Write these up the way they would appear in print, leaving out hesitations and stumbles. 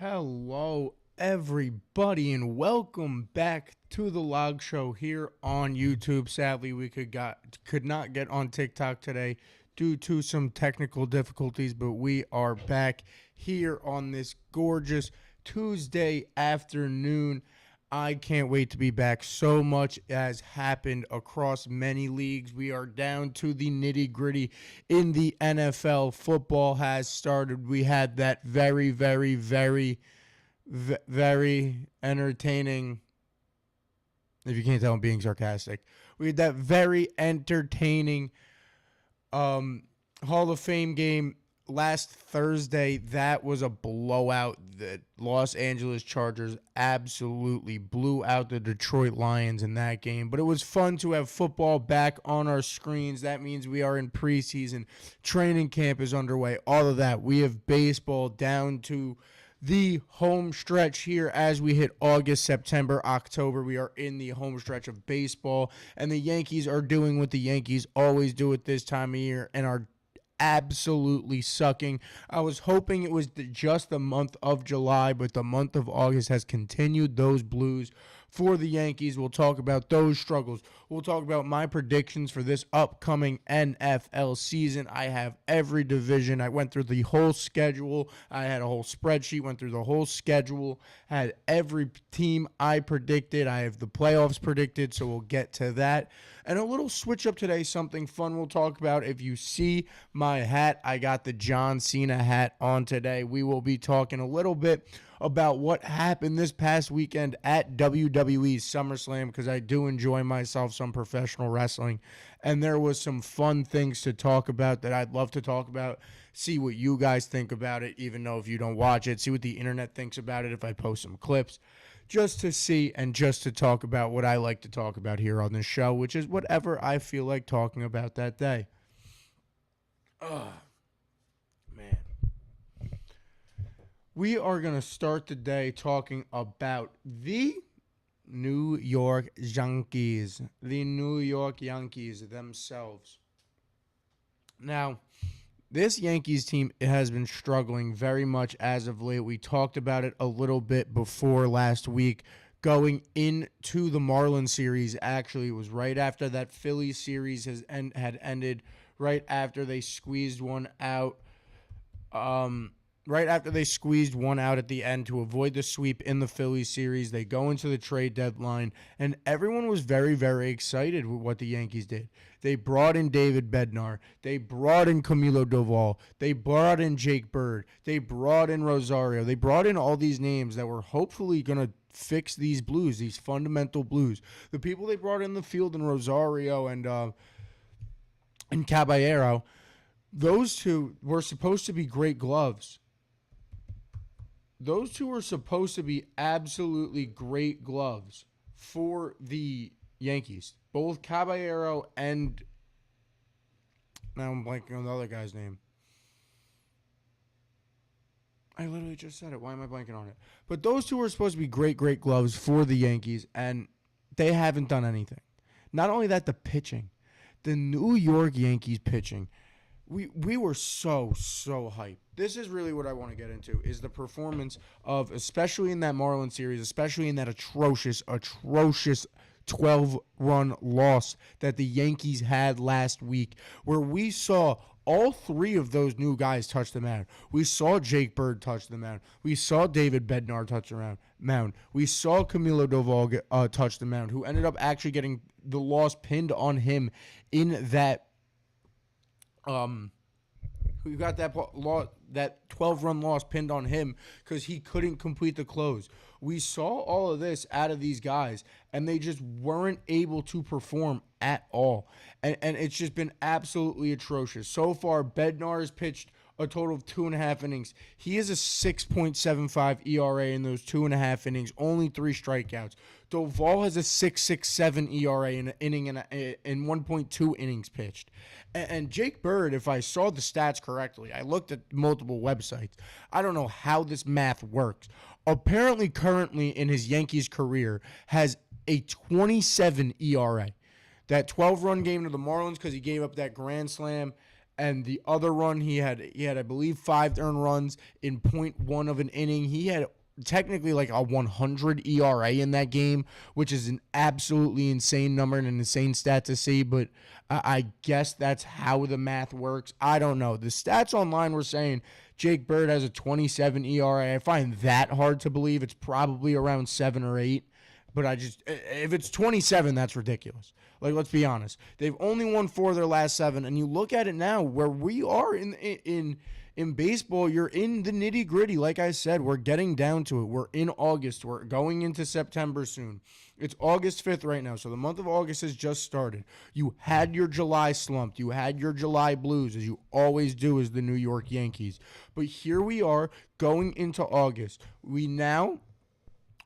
Hello, everybody, and welcome back to the Log Show here on YouTube. Sadly, we could not get on TikTok today due to some technical difficulties, but we are back here on this gorgeous Tuesday afternoon. I can't wait to be back. So much has happened across many leagues. We are down to the nitty gritty in the NFL. Football has started. We had that very entertaining. If you can't tell, I'm being sarcastic. We had that very entertaining Hall of Fame game last Thursday. That was a blowout. The Los Angeles Chargers absolutely blew out the Detroit Lions in that game. But it was fun to have football back on our screens. That means we are in preseason. Training camp is underway. All of that. We have baseball down to the home stretch here as we hit August, September, October. We are in the home stretch of baseball, and the Yankees are doing what the Yankees always do at this time of year and are absolutely sucking. I was hoping it was just the month of July, but the month of August has continued those blues for the Yankees. We'll talk about those struggles. We'll talk about my predictions for this upcoming NFL season. I have every division. I went through the whole schedule. I had a whole spreadsheet, went through the whole schedule, had every team I predicted. I have the playoffs predicted, so we'll get to that. And a little switch up today, something fun we'll talk about. If you see my hat, I got the John Cena hat on today. We will be talking a little bit about what happened this past weekend at WWE's SummerSlam, because I do enjoy myself some professional wrestling, and there was some fun things to talk about that I'd love to talk about. See what you guys think about it, even though if you don't watch it. See what the internet thinks about it if I post some clips, just to see and just to talk about what I like to talk about here on this show, which is whatever I feel like talking about that day. Oh, man. We are going to start the day talking about the New York Yankees. The New York Yankees themselves. Now, this Yankees team has been struggling very much as of late. We talked about it a little bit before last week. Going into the Marlins series, actually, it was right after that Phillies series had ended, right after they squeezed one out. Right after they squeezed one out at the end to avoid the sweep in the Phillies series, they go into the trade deadline, and everyone was very, very excited with what the Yankees did. They brought in David Bednar. They brought in Camilo Doval. They brought in Jake Bird. They brought in Rosario. They brought in all these names that were hopefully going to fix these blues, these fundamental blues. The people they brought in the field in Rosario and Caballero, those two were supposed to be great gloves. Those two were supposed to be absolutely great gloves for the Yankees. Both Caballero and... Now I'm blanking on the other guy's name. I literally just said it. Why am I blanking on it? But those two were supposed to be great gloves for the Yankees, and they haven't done anything. Not only that, the pitching. The New York Yankees pitching. We were so hyped. This is really what I want to get into, is the performance of, especially in that Marlins series, especially in that atrocious 12-run loss that the Yankees had last week, where we saw all three of those new guys touch the mound. We saw Jake Bird touch the mound. We saw David Bednar touch the mound. We saw Camilo Doval touch the mound, who ended up actually getting the loss pinned on him in that who got that 12-run loss pinned on him because he couldn't complete the close. We saw all of this out of these guys, and they just weren't able to perform at all. And it's just been absolutely atrocious. So far, Bednar has pitched a total of 2.5 innings. He has a 6.75 ERA in those 2.5 innings, only 3 strikeouts. Doval has a 6.67 ERA in an inning in 1.2 innings pitched. And Jake Bird, if I saw the stats correctly, I looked at multiple websites. I don't know how this math works. Apparently, currently in his Yankees career, has a 27 ERA. That 12-run game to the Marlins because he gave up that grand slam and the other run he had I believe 5 earned runs in point one of an inning. He had technically like a 100 ERA in that game, which is an absolutely insane number and an insane stat to see, but I guess that's how the math works. I don't know. The stats online were saying Jake Bird has a 27 ERA. I find that hard to believe. It's probably around 7 or 8. But if it's 27, that's ridiculous. Like, let's be honest. They've only won 4 of their last 7, and you look at it now where we are in baseball. You're in the nitty gritty. Like I said, we're getting down to it. We're in August. We're going into September soon. It's August 5th right now, so the month of August has just started. You had your July slump. You had your July blues, as you always do as the New York Yankees. But here we are going into August. We now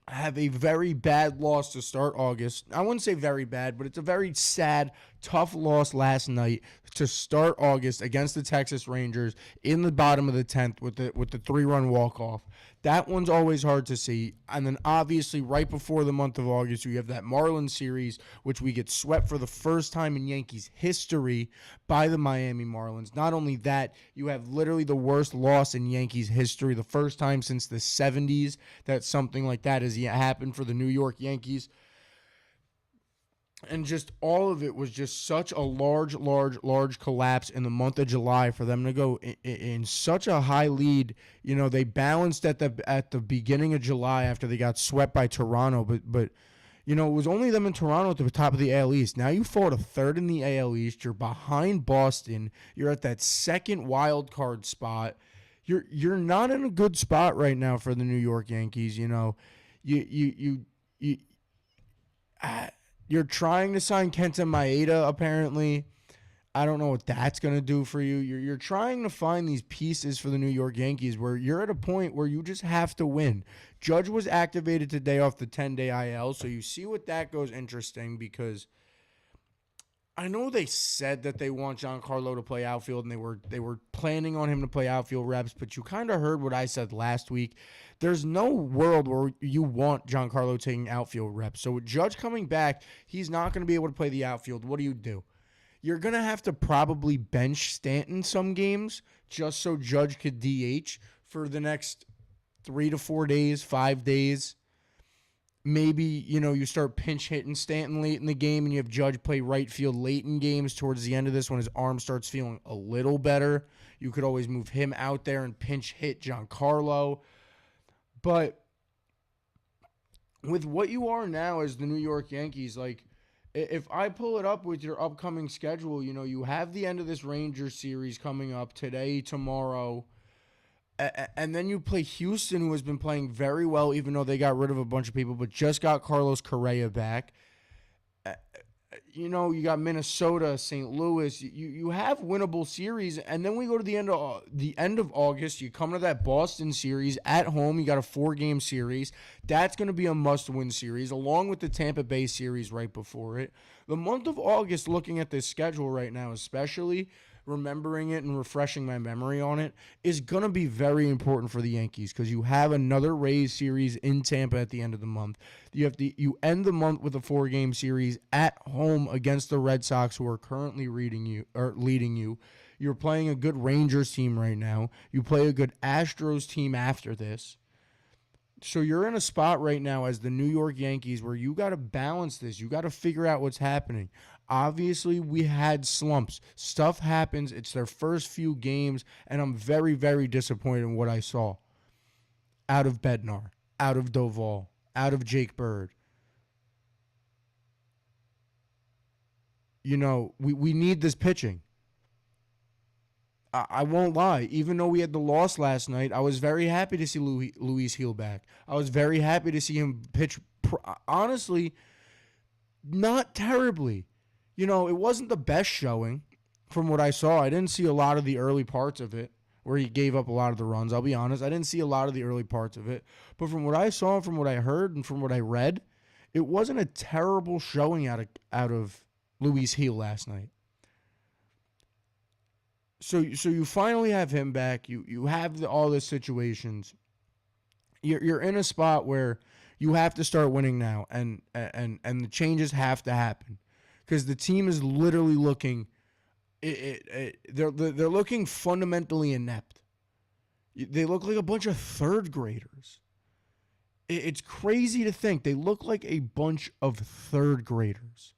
have a very bad loss to start August. I wouldn't say very bad, but it's a very sad, tough loss last night to start August against the Texas Rangers in the bottom of the 10th with the 3-run walk-off. That one's always hard to see. And then obviously right before the month of August, you have that Marlins series, which we get swept for the first time in Yankees history by the Miami Marlins. Not only that, you have literally the worst loss in Yankees history, the first time since the 70s that something like that has happened for the New York Yankees. And just all of it was just such a large collapse in the month of July for them to go in such a high lead. You know, they balanced at the beginning of July after they got swept by Toronto, but you know, it was only them in Toronto at the top of the AL East. Now you fall to third in the AL East. You're behind Boston. You're at that second wild card spot. You're not in a good spot right now for the New York Yankees. You know, you're trying to sign Kenta Maeda, apparently. I don't know what that's going to do for you. You're trying to find these pieces for the New York Yankees where you're at a point where you just have to win. Judge was activated today off the 10-day IL, so you see what that goes interesting because I know they said that they want Giancarlo to play outfield and they were planning on him to play outfield reps, but you kind of heard what I said last week. There's no world where you want Giancarlo taking outfield reps. So with Judge coming back, he's not going to be able to play the outfield. What do? You're going to have to probably bench Stanton some games just so Judge could DH for the next 3 to 4 days, 5 days. Maybe, you know, you start pinch hitting Stanton late in the game and you have Judge play right field late in games towards the end of this when his arm starts feeling a little better. You could always move him out there and pinch hit Giancarlo. But with what you are now as the New York Yankees, like, if I pull it up with your upcoming schedule, you know, you have the end of this Rangers series coming up today, tomorrow, and then you play Houston, who has been playing very well, even though they got rid of a bunch of people, but just got Carlos Correa back. You know, you got Minnesota, St. Louis. You have winnable series, and then we go to the end of August. You come to that Boston series at home. You got a 4-game series. That's going to be a must-win series, along with the Tampa Bay series right before it. The month of August, looking at this schedule right now, especially remembering it and refreshing my memory on it, is going to be very important for the Yankees because you have another Rays series in Tampa at the end of the month. You end the month with a 4-game series at home against the Red Sox, who are currently leading you. You're playing a good Rangers team right now. You play a good Astros team after this. So you're in a spot right now as the New York Yankees where you got to balance this. You got to figure out what's happening. Obviously, we had slumps. Stuff happens. It's their first few games, and I'm very, very disappointed in what I saw out of Bednar, out of Doval, out of Jake Bird. You know, we need this pitching. I won't lie. Even though we had the loss last night, I was very happy to see Luis Gil back. I was very happy to see him pitch, honestly, not terribly. You know, it wasn't the best showing from what I saw. I didn't see a lot of the early parts of it where he gave up a lot of the runs. I'll be honest. I didn't see a lot of the early parts of it. But from what I saw, from what I heard, and from what I read, it wasn't a terrible showing out of Luis Gil last night. So you finally have him back. You have all the situations. You're in a spot where you have to start winning now, and the changes have to happen because the team is literally looking they're looking fundamentally inept. They look like a bunch of third graders. It's crazy to think they look like a bunch of third graders.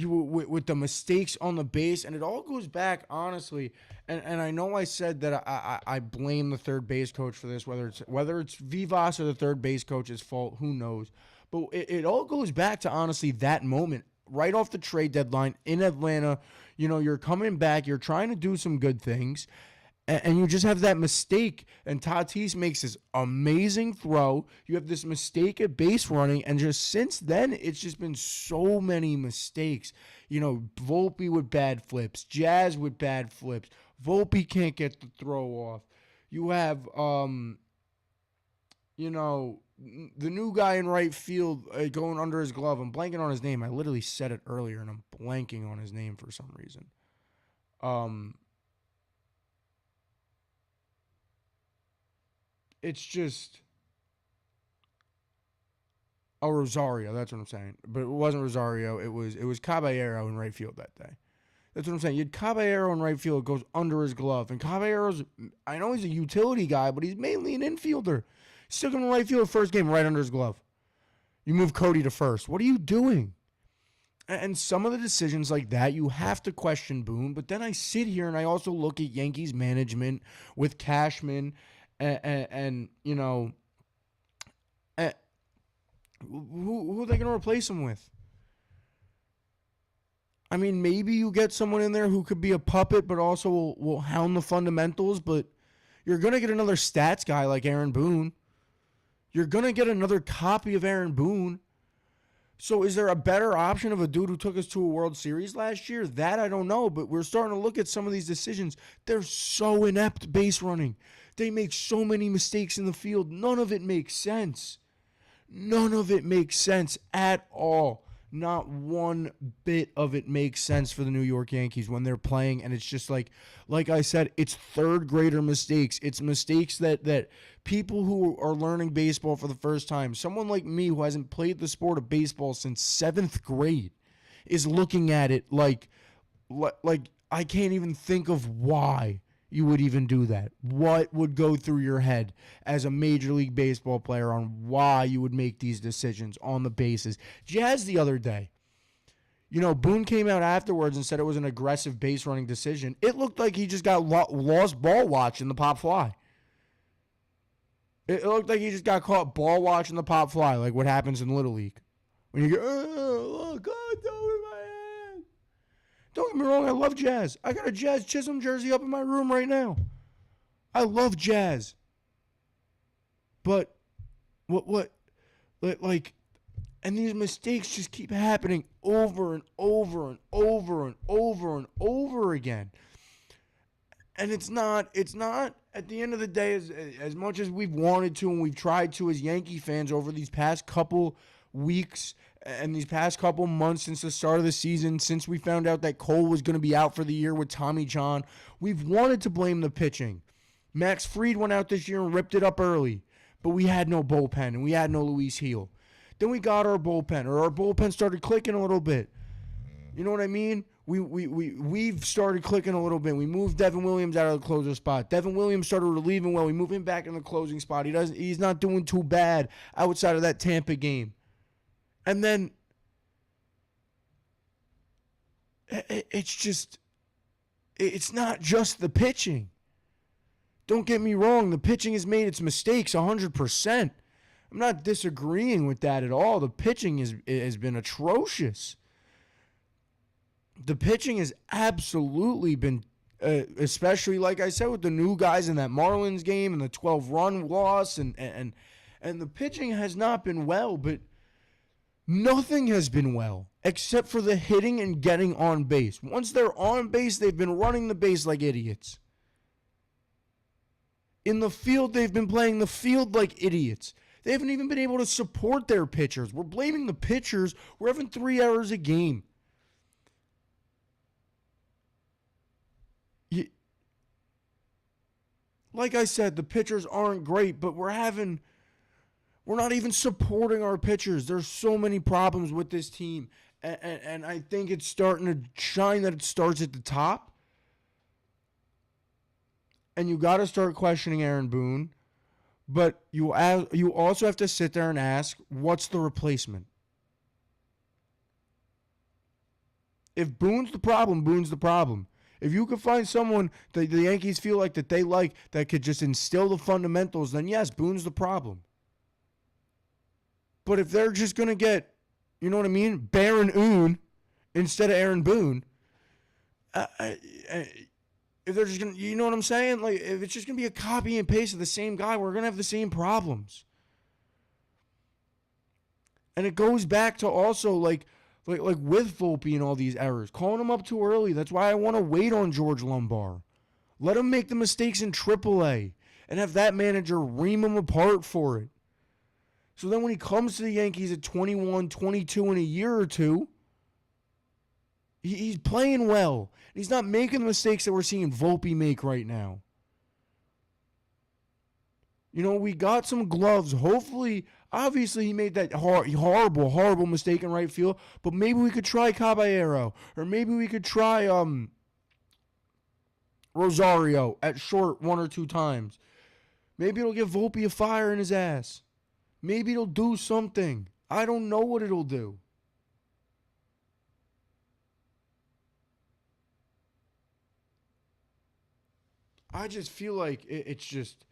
With the mistakes on the base, and it all goes back, honestly. And I know I said that I blame the third base coach for this, whether it's Vivas or the third base coach's fault, who knows. But it all goes back to, honestly, that moment right off the trade deadline in Atlanta. You're coming back, you're trying to do some good things, and you just have that mistake, and Tatis makes this amazing throw. You have this mistake at base running, and just since then, it's just been so many mistakes. Volpe with bad flips, Jazz with bad flips. Volpe can't get the throw off. You have, the new guy in right field going under his glove. I'm blanking on his name. I literally said it earlier, and I'm blanking on his name for some reason. It's just Rosario. That's what I'm saying. But it wasn't Rosario. It was Caballero in right field that day. That's what I'm saying. You had Caballero in right field, goes under his glove. And Caballero's, I know he's a utility guy, but he's mainly an infielder. Stick him in right field first game right under his glove. You move Cody to first. What are you doing? And some of the decisions like that, you have to question Boone. But then I sit here and I also look at Yankees management with Cashman and who are they going to replace him with? I mean, maybe you get someone in there who could be a puppet, but also will hound the fundamentals. But you're going to get another stats guy like Aaron Boone. You're going to get another copy of Aaron Boone. So is there a better option of a dude who took us to a World Series last year? That I don't know, but we're starting to look at some of these decisions. They're so inept base running. They make so many mistakes in the field. None of it makes sense. None of it makes sense at all. Not one bit of it makes sense for the New York Yankees when they're playing, and it's just like I said, it's third grader mistakes. It's mistakes that people who are learning baseball for the first time, someone like me who hasn't played the sport of baseball since 7th grade, is looking at it like I can't even think of why you would even do that. What would go through your head as a Major League Baseball player on why you would make these decisions on the bases? Jazz the other day, Boone came out afterwards and said it was an aggressive base running decision. It looked like he just got lost ball watching the pop fly. It looked like he just got caught ball watching the pop fly, like what happens in Little League. When you go, oh, God, don't get me wrong, I love Jazz. I got a Jazz Chisholm jersey up in my room right now. I love Jazz. But and these mistakes just keep happening over and over and over and over and over again. And it's not at the end of the day, as much as we've wanted to and we've tried to as Yankee fans over these past couple weeks and these past couple months since the start of the season, since we found out that Cole was going to be out for the year with Tommy John, we've wanted to blame the pitching. Max Fried went out this year and ripped it up early, but we had no bullpen and we had no Luis Heel. Then we got our bullpen started clicking a little bit. You know what I mean? We've started clicking a little bit. We moved Devin Williams out of the closer spot. Devin Williams started relieving well. We moved him back in the closing spot. He's not doing too bad outside of that Tampa game. And then it's not just the pitching. Don't get me wrong. The pitching has made its mistakes 100%. I'm not disagreeing with that at all. The pitching has been atrocious. The pitching has absolutely been, especially like I said, with the new guys in that Marlins game and the 12-run loss, and the pitching has not been well, but nothing has been well except for the hitting and getting on base. Once they're on base, they've been running the base like idiots. In the field, they've been playing the field like idiots. They haven't even been able to support their pitchers. We're blaming the pitchers. We're having 3 errors a game. Like I said, the pitchers aren't great, but we're not even supporting our pitchers. There's so many problems with this team. And I think it's starting to shine that it starts at the top. And you got to start questioning Aaron Boone. But you also have to sit there and ask, what's the replacement? If Boone's the problem, Boone's the problem. If you could find someone that the Yankees feel like that they like that could just instill the fundamentals, then yes, Boone's the problem. But if they're just going to get, you know what I mean, Baron Oon instead of Aaron Boone, if they're just going to, you know what I'm saying? Like, if it's just going to be a copy and paste of the same guy, we're going to have the same problems. And it goes back to also, like with Volpe and all these errors, calling him up too early. That's why I want to wait on George Lumbar. Let him make the mistakes in AAA and have that manager ream him apart for it. So then when he comes to the Yankees at 21, 22 in a year or two, he's playing well. He's not making the mistakes that we're seeing Volpe make right now. You know, we got some gloves. Hopefully, obviously he made that horrible mistake in right field, but maybe we could try Caballero, or maybe we could try Rosario at short one or two times. Maybe it'll give Volpe a fire in his ass. Maybe it'll do something. I don't know what it'll do. I just feel like it's just,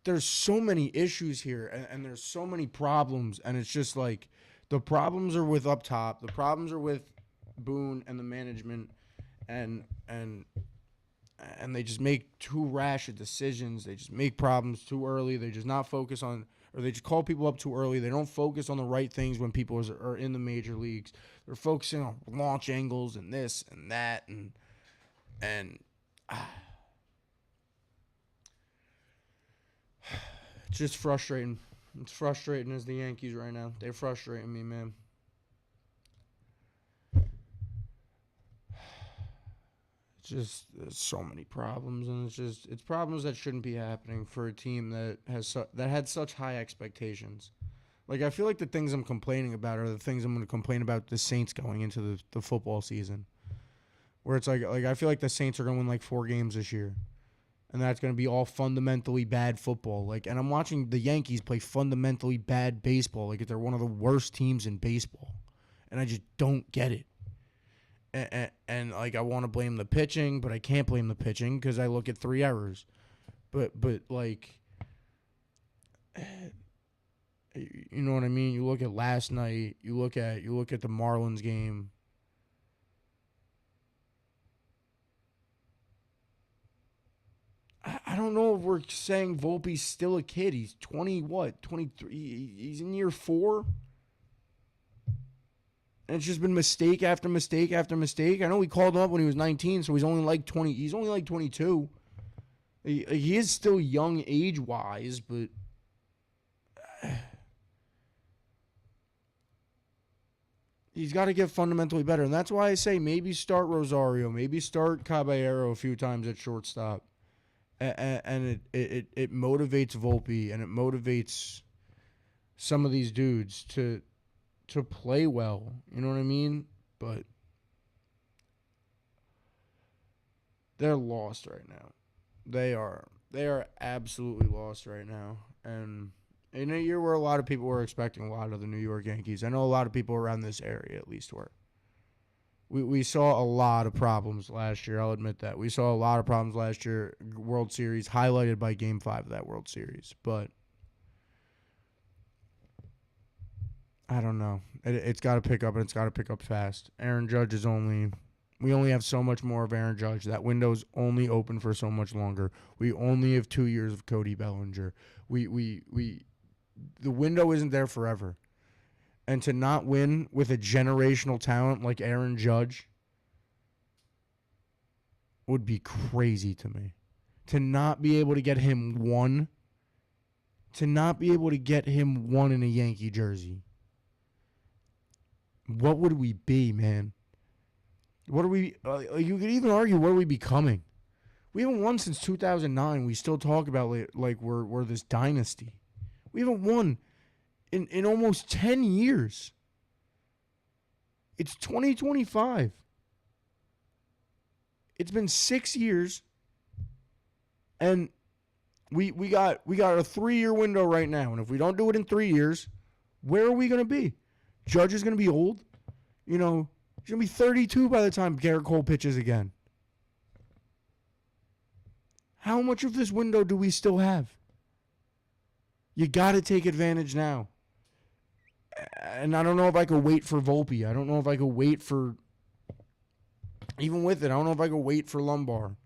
there's so many issues here, and there's so many problems, and it's just like the problems are with up top. The problems are with Boone and the management, and they just make too rash of decisions. They just make problems too early. They just not focus on, or they just call people up too early. They don't focus on the right things when people are in the major leagues. They're focusing on launch angles and this and that, and it's just frustrating. It's frustrating as the Yankees right now. They're frustrating me, man. It's just, there's so many problems, and it's problems that shouldn't be happening for a team that had such high expectations. Like, I feel like the things I'm complaining about are the things I'm going to complain about the Saints going into the football season, where it's like I feel like the Saints are going to win like 4 games this year. And that's going to be all fundamentally bad football. Like, and I'm watching the Yankees play fundamentally bad baseball. Like, they're one of the worst teams in baseball. And I just don't get it. And like, I want to blame the pitching, but I can't blame the pitching because I look at 3 errors. But like, you know what I mean? You look at last night. You look at the Marlins game. I don't know if we're saying Volpe's still a kid. He's 20, 23? He's in year 4? And it's just been mistake after mistake after mistake. I know we called him up when he was 19, so he's only like 20. He's only like 22. He is still young age-wise, but he's got to get fundamentally better. And that's why I say maybe start Rosario, maybe start Caballero a few times at shortstop. And it motivates Volpe, and it motivates some of these dudes to play well. You know what I mean? But they're lost right now. They are absolutely lost right now. And in a year where a lot of people were expecting a lot of the New York Yankees, I know a lot of people around this area at least were. We saw a lot of problems last year. I'll admit that. We saw a lot of problems last year. World Series, highlighted by Game 5 of that World Series. But I don't know. It's got to pick up, and it's got to pick up fast. Aaron Judge is we only have so much more of Aaron Judge. That window's only open for so much longer. We only have 2 years of Cody Bellinger. The window isn't there forever. And to not win with a generational talent like Aaron Judge would be crazy to me. To not be able to get him one. To not be able to get him one in a Yankee jersey. What would we be, man? What are we? You could even argue, what are we becoming? We haven't won since 2009. We still talk about like we're this dynasty. We haven't won in almost 10 years. It's 2025. It's been 6 years, and we got a 3-year window right now. And if we don't do it in 3 years, where are we going to be? Judge is going to be old. He's going to be 32 by the time Garrett Cole pitches again. How much of this window do we still have? You got to take advantage now. And I don't know if I could wait for Volpe. I don't know if I could wait for... Even with it, I don't know if I could wait for Lombard.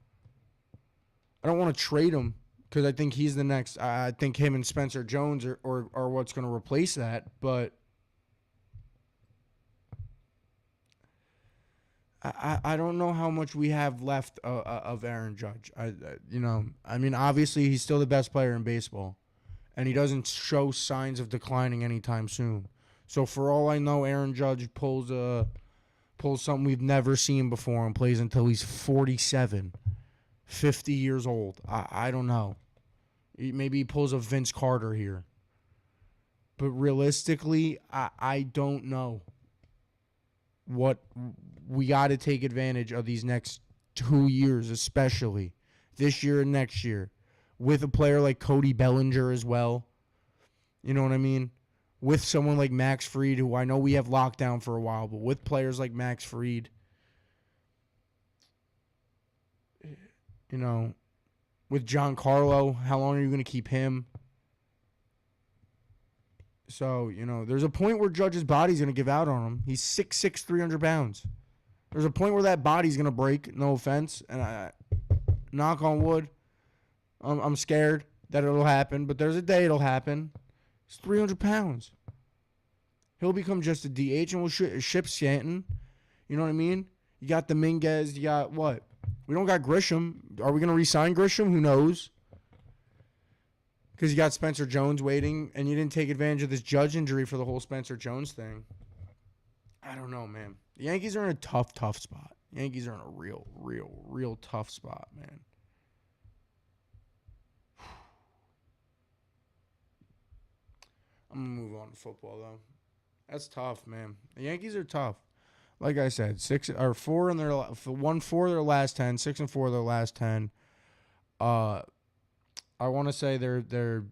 I don't want to trade him because I think he's the next. I think him and Spencer Jones are what's going to replace that. But I don't know how much we have left of Aaron Judge. Obviously he's still the best player in baseball, and he doesn't show signs of declining anytime soon. So for all I know, Aaron Judge pulls something we've never seen before and plays until he's 47, 50 years old. I don't know. Maybe he pulls a Vince Carter here. But realistically, I don't know. What we got to take advantage of these next 2 years, especially this year and next year, with a player like Cody Bellinger as well. You know what I mean? With someone like Max Fried, who I know we have locked down for a while, but with players like Max Fried, with Giancarlo, how long are you going to keep him? So, there's a point where Judge's body's going to give out on him. He's 6'6", 300 pounds. There's a point where that body's going to break, no offense, and I knock on wood. I'm scared that it'll happen, but there's a day it'll happen. He's 300 pounds. He'll become just a DH, and we'll ship Stanton. You know what I mean? You got Dominguez. You got what? We don't got Grisham. Are we going to re-sign Grisham? Who knows? Because you got Spencer Jones waiting, and you didn't take advantage of this Judge injury for the whole Spencer Jones thing. I don't know, man. The Yankees are in a tough spot. The Yankees are in a real tough spot, man. I'm going to move on to football, though. That's tough, man. The Yankees are tough. Like I said, 1-4 their last 10, 6-4 their last 10. I want to say they're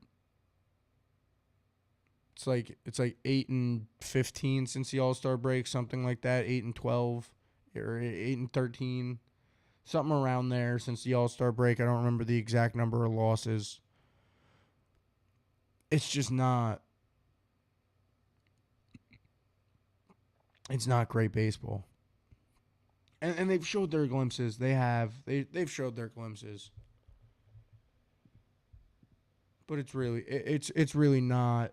it's like 8-15 since the All-Star break, something like that. 8-12 or 8-13, something around there since the All-Star break. I don't remember the exact number of losses. It's just not. It's not great baseball. And they've showed their glimpses. They've showed their glimpses. But it's really not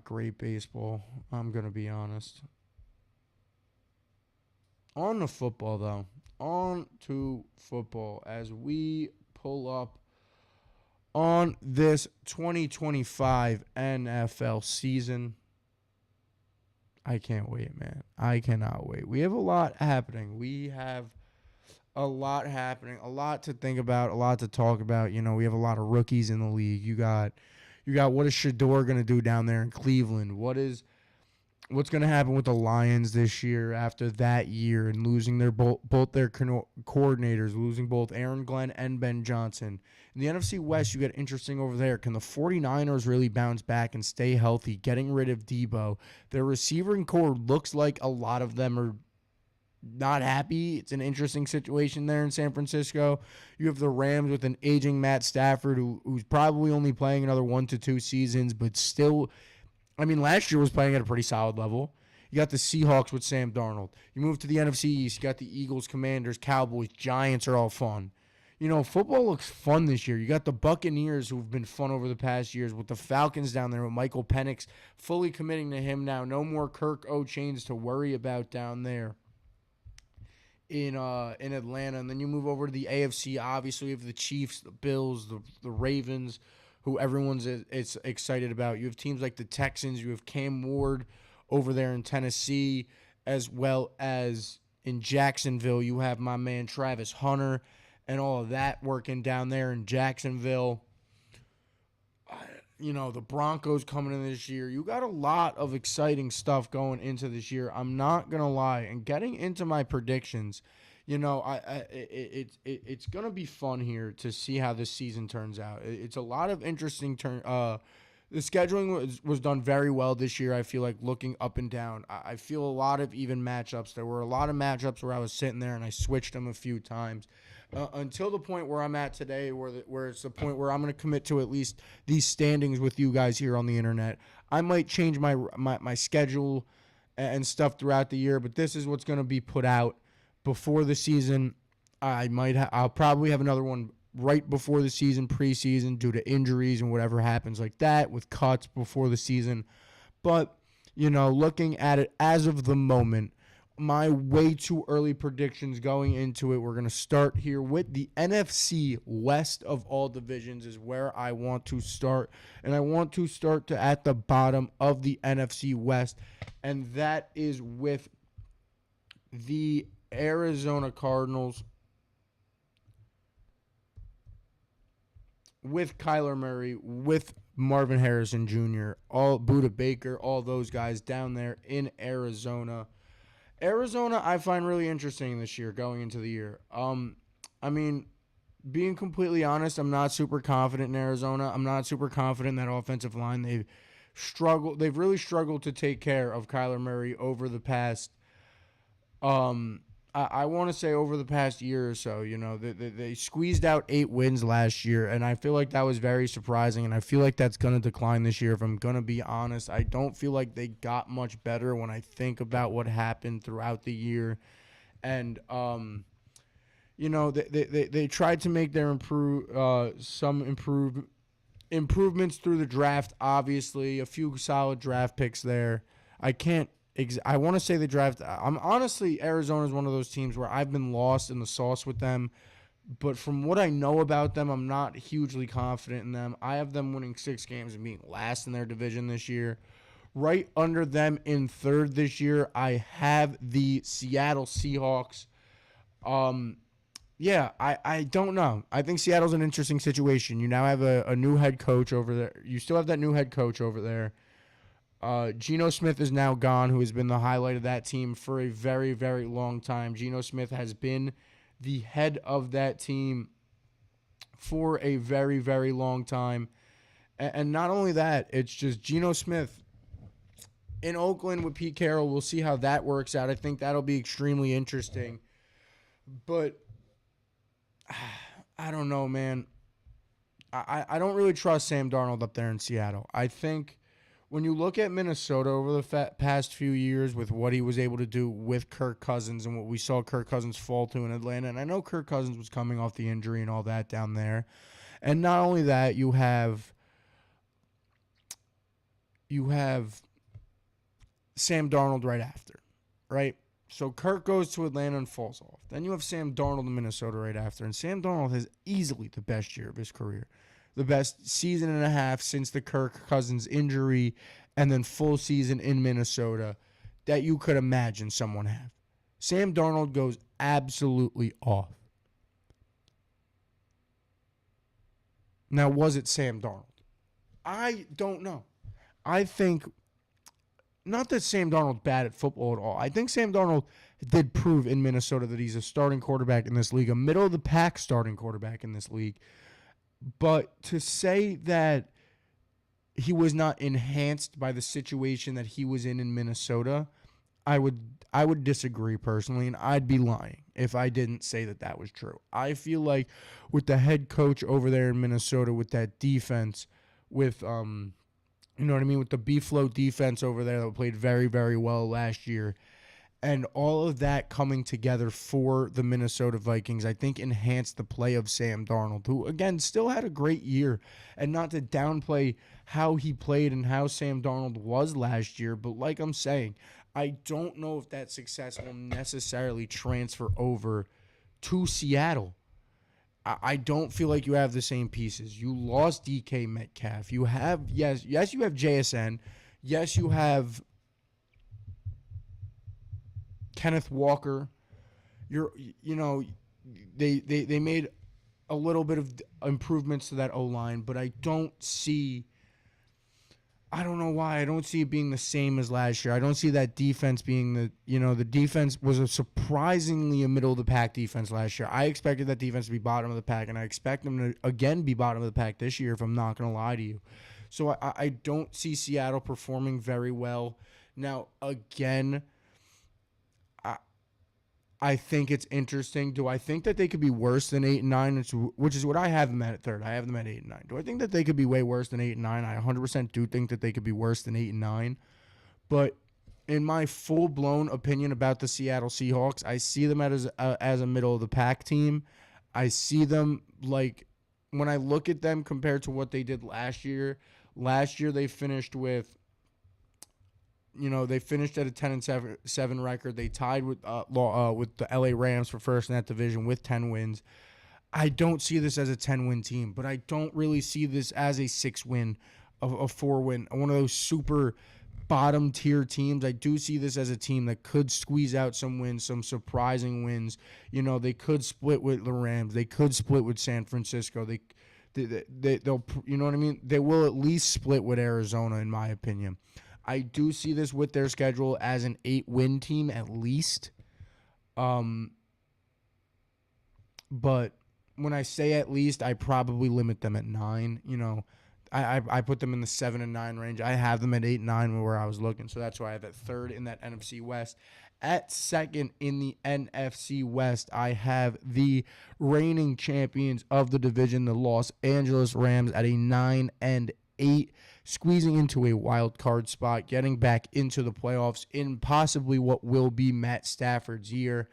great baseball. I'm gonna be honest. On to football, though. On to football as we pull up on this 2025 NFL season. I can't wait, man. I cannot wait. We have a lot happening. A lot to think about, a lot to talk about. We have a lot of rookies in the league. You got what is Shador going to do down there in Cleveland? What's going to happen with the Lions this year after that year and losing both their coordinators, losing both Aaron Glenn and Ben Johnson. In the NFC West, you get interesting over there. Can the 49ers really bounce back and stay healthy, getting rid of Debo? Their receiving core looks like a lot of them are not happy. It's an interesting situation there in San Francisco. You have the Rams with an aging Matt Stafford who's probably only playing another 1 to 2 seasons, but still, last year was playing at a pretty solid level. You got the Seahawks with Sam Darnold. You move to the NFC East, you got the Eagles, Commanders, Cowboys, Giants are all fun. Football looks fun this year. You got the Buccaneers who've been fun over the past years with the Falcons down there with Michael Penix fully committing to him now. No more Kirk O'Chains to worry about down there in Atlanta. And then you move over to the AFC. Obviously, you have the Chiefs, the Bills, the Ravens, who everyone's is excited about. You have teams like the Texans. You have Cam Ward over there in Tennessee, as well as in Jacksonville. You have my man Travis Hunter and all of that working down there in Jacksonville. the Broncos coming in this year. You got a lot of exciting stuff going into this year. I'm not gonna lie. And getting into my predictions, it's gonna be fun here to see how this season turns out. It's a lot of interesting turn. The scheduling was done very well this year. I feel like looking up and down. I feel a lot of even matchups. There were a lot of matchups where I was sitting there and I switched them a few times. Until the point where I'm at today, where it's the point where I'm going to commit to at least these standings with you guys here on the internet. I might change my schedule and stuff throughout the year, but this is what's going to be put out before the season. I'll probably have another one right before the season, preseason, due to injuries and whatever happens like that with cuts before the season. But looking at it as of the moment, my way too early predictions going into it. We're going to start here with the NFC West of all divisions is where I want to start. And I want to start at the bottom of the NFC West. And that is with the Arizona Cardinals. With Kyler Murray, with Marvin Harrison Jr., all Buda Baker, all those guys down there in Arizona. Arizona, I find really interesting this year going into the year. Being completely honest, I'm not super confident in Arizona. I'm not super confident in that offensive line. They've really struggled to take care of Kyler Murray over the past I want to say over the past year or so. They squeezed out 8 wins last year, and I feel like that was very surprising, and I feel like that's going to decline this year if I'm going to be honest. I don't feel like they got much better when I think about what happened throughout the year. And, they tried to make their improvements through the draft, obviously. A few solid draft picks there. I want to say the draft. I'm honestly, Arizona is one of those teams where I've been lost in the sauce with them. But from what I know about them, I'm not hugely confident in them. I have them winning 6 games and being last in their division this year. Right under them in third this year, I have the Seattle Seahawks. I don't know. I think Seattle's an interesting situation. You now have a new head coach over there. You still have that new head coach over there. Geno Smith is now gone, who has been the highlight of that team for a very, very long time. Geno Smith has been the head of that team for a very, very long time. And not only that, it's just Geno Smith in Oakland with Pete Carroll. We'll see how that works out. I think that'll be extremely interesting. But I don't know, man. I don't really trust Sam Darnold up there in Seattle. I think when you look at Minnesota over the past few years with what he was able to do with Kirk Cousins and what we saw Kirk Cousins fall to in Atlanta, and I know Kirk Cousins was coming off the injury and all that down there, and not only that, you have Sam Darnold right after, right? So Kirk goes to Atlanta and falls off. Then you have Sam Darnold in Minnesota right after, and Sam Darnold has easily the best year of his career. The best season and a half since the Kirk Cousins injury and then full season in Minnesota that you could imagine someone have. Sam Darnold goes absolutely off. Now, was it Sam Darnold? I don't know. I think, not that Sam Darnold's bad at football at all. I think Sam Darnold did prove in Minnesota that he's a starting quarterback in this league, a middle-of-the-pack starting quarterback in this league. But to say that he was not enhanced by the situation that he was in Minnesota, I would disagree personally, and I'd be lying if I didn't say that was true. I feel like with the head coach over there in Minnesota, with that defense, with with the B-flow defense over there that played very, very well last year, and all of that coming together for the Minnesota Vikings, I think enhanced the play of Sam Darnold, who, again, still had a great year. And not to downplay how he played and how Sam Darnold was last year, but like I'm saying, I don't know if that success will necessarily transfer over to Seattle. I don't feel like you have the same pieces. You lost DK Metcalf. You have, yes, you have JSN. Yes, you have Kenneth Walker. They made a little bit of improvements to that O-line, but I don't see I don't know why. I don't see it being the same as last year. I don't see that defense being the defense was a surprisingly a middle of the pack defense last year. I expected that defense to be bottom of the pack, and I expect them to again be bottom of the pack this year, if I'm not going to lie to you. So I don't see Seattle performing very well. Now, again, I think it's interesting. Do I think that they could be worse than 8 and 9, which is what I have them at third? I have them at 8 and 9. Do I think that they could be way worse than 8 and 9? I 100% do think that they could be worse than 8 and 9. But in my full blown opinion about the Seattle Seahawks, I see them as a middle of the pack team. I see them like when I look at them compared to what they did last year. Last year they finished with. They finished at a 10-7 record. They tied with the LA Rams for first in that division with 10 wins. I don't see this as a 10-win team, but I don't really see this as a 6-win, a 4-win, one of those super bottom tier teams. I do see this as a team that could squeeze out some wins, some surprising wins. They could split with the Rams. They could split with San Francisco. They'll you know what I mean? They will at least split with Arizona, in my opinion. I do see this with their schedule as an 8-win team at least. But when I say at least, I probably limit them at 9. I put them in the 7 and 9 range. I have them at 8 and 9 where I was looking. So that's why I have at third in that NFC West. At second in the NFC West, I have the reigning champions of the division, the Los Angeles Rams, at a 9 and 8, squeezing into a wild card spot, getting back into the playoffs in possibly what will be Matt Stafford's year.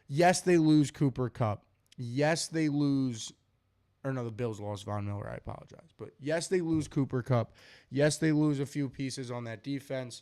Yes, they lose Cooper Kupp. Yes, they lose, or no, the Bills lost Von Miller. I apologize. But yes, they lose Cooper Kupp. Yes, they lose a few pieces on that defense.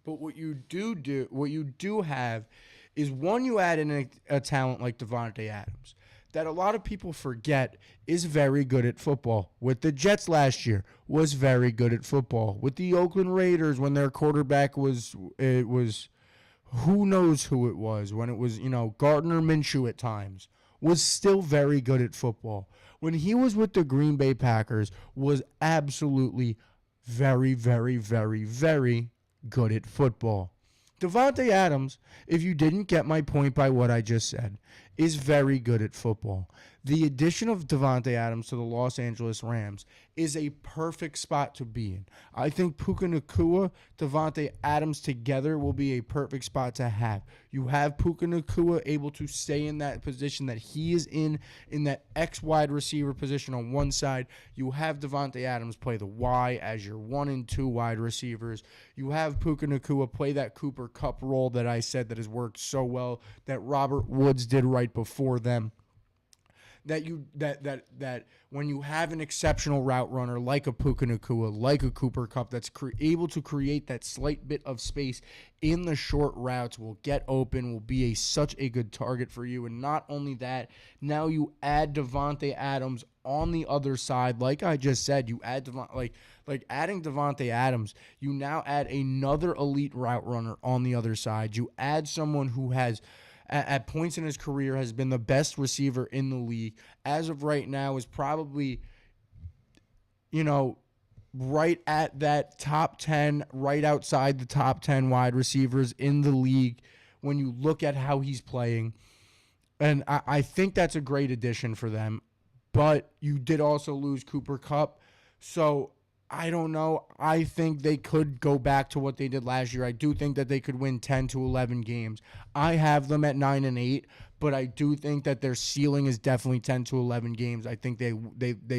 But what you do have is, one, you add in a talent like Davante Adams that a lot of people forget is very good at football. With the Jets last year, was very good at football. With the Oakland Raiders, when their quarterback was who knows who it was, when it was, Gardner Minshew at times, was still very good at football. When he was with the Green Bay Packers, was absolutely very, very, very, very good at football. Davante Adams, if you didn't get my point by what I just said, is very good at football. The addition of Davante Adams to the Los Angeles Rams is a perfect spot to be in. I think Puka Nacua, Davante Adams together will be a perfect spot to have. You have Puka Nacua able to stay in that position that he is in that X wide receiver position on one side. You have Davante Adams play the Y as your 1 and 2 wide receivers. You have Puka Nacua play that Cooper Kupp role that I said that has worked so well, that Robert Woods did right before them. That when you have an exceptional route runner like a Puka Nacua, like a Cooper Kupp, that's able to create that slight bit of space in the short routes, will get open, will be such a good target for you. And not only that, now you add Davante Adams on the other side. Like I just said, you add adding Davante Adams, you now add another elite route runner on the other side. You add someone who has, at points in his career, has been the best receiver in the league. As of right now, is probably, right at that top 10, right outside the top 10 wide receivers in the league when you look at how he's playing. And I think that's a great addition for them. But you did also lose Cooper Kupp. So I don't know. I think they could go back to what they did last year. I do think that they could win 10 to 11 games. I have them at 9 and 8, but I do think that their ceiling is definitely 10 to 11 games. I think they